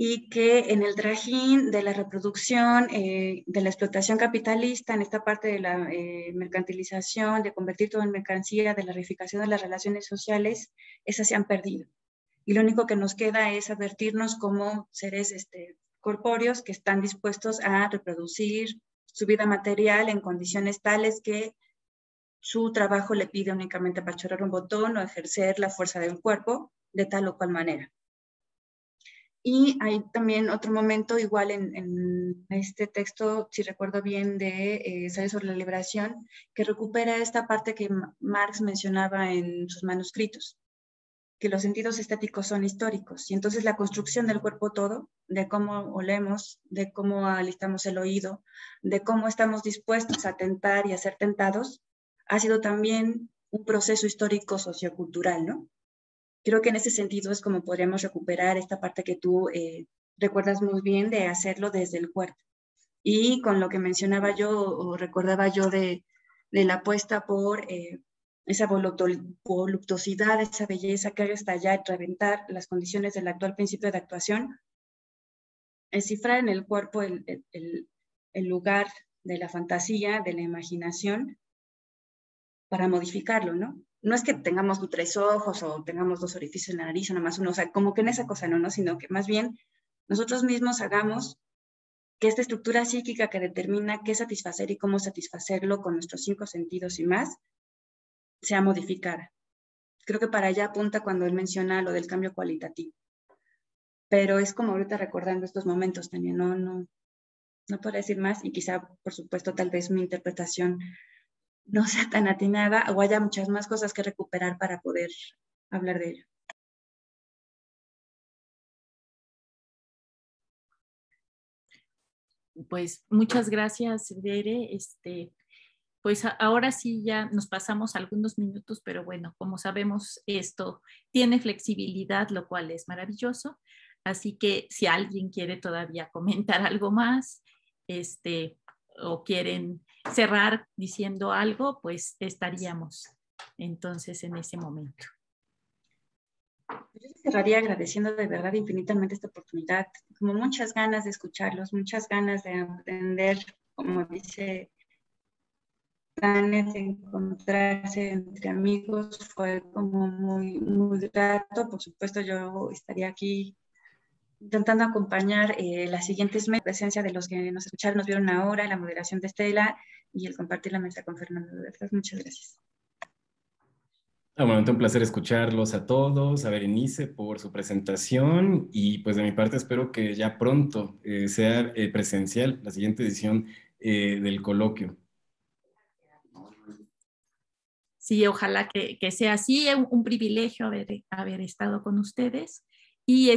Y que en el trajín de la reproducción, de la explotación capitalista, en esta parte de la mercantilización, de convertir todo en mercancía, de la reificación de las relaciones sociales, esas se han perdido. Y lo único que nos queda es advertirnos como seres corpóreos que están dispuestos a reproducir su vida material en condiciones tales que su trabajo le pide únicamente apachurrar un botón o ejercer la fuerza del cuerpo de tal o cual manera. Y hay también otro momento, igual en este texto, si recuerdo bien, de Ensayo sobre la liberación, que recupera esta parte que Marx mencionaba en sus manuscritos, que los sentidos estéticos son históricos. Y entonces la construcción del cuerpo todo, de cómo olemos, de cómo alistamos el oído, de cómo estamos dispuestos a tentar y a ser tentados, ha sido también un proceso histórico sociocultural, ¿no? Creo que en ese sentido es como podríamos recuperar esta parte que tú recuerdas muy bien de hacerlo desde el cuerpo. Y con lo que mencionaba yo o recordaba yo de la apuesta por esa voluptuosidad, esa belleza que haga estallar, reventar las condiciones del actual principio de actuación, descifrar en el cuerpo el lugar de la fantasía, de la imaginación, para modificarlo, ¿no? No es que tengamos 3 ojos o tengamos 2 orificios en la nariz o nada más uno, o sea, como que en esa cosa no, sino que más bien nosotros mismos hagamos que esta estructura psíquica que determina qué satisfacer y cómo satisfacerlo con nuestros 5 sentidos y más, sea modificada. Creo que para allá apunta cuando él menciona lo del cambio cualitativo. Pero es como ahorita recordando estos momentos también, no puedo decir más y quizá, por supuesto, tal vez mi interpretación no sea tan atinada o haya muchas más cosas que recuperar para poder hablar de ello. Pues muchas gracias, Bere. Pues ahora sí ya nos pasamos algunos minutos, pero bueno, como sabemos, esto tiene flexibilidad, lo cual es maravilloso. Así que si alguien quiere todavía comentar algo más, o quieren cerrar diciendo algo, pues estaríamos entonces en ese momento. Yo cerraría agradeciendo de verdad infinitamente esta oportunidad, como muchas ganas de escucharlos, muchas ganas de aprender, como dice Tania, de encontrarse entre amigos, fue como muy, muy grato. Por supuesto, yo estaría aquí intentando acompañar las siguientes meses, la presencia de los que nos escucharon, nos vieron ahora, la moderación de Estela y el compartir la mesa con Fernando. De verdad, muchas gracias. Bueno, un placer escucharlos a todos, a Berenice por su presentación y pues de mi parte espero que ya pronto sea presencial la siguiente edición del coloquio. Sí, ojalá que sea así, un privilegio haber estado con ustedes y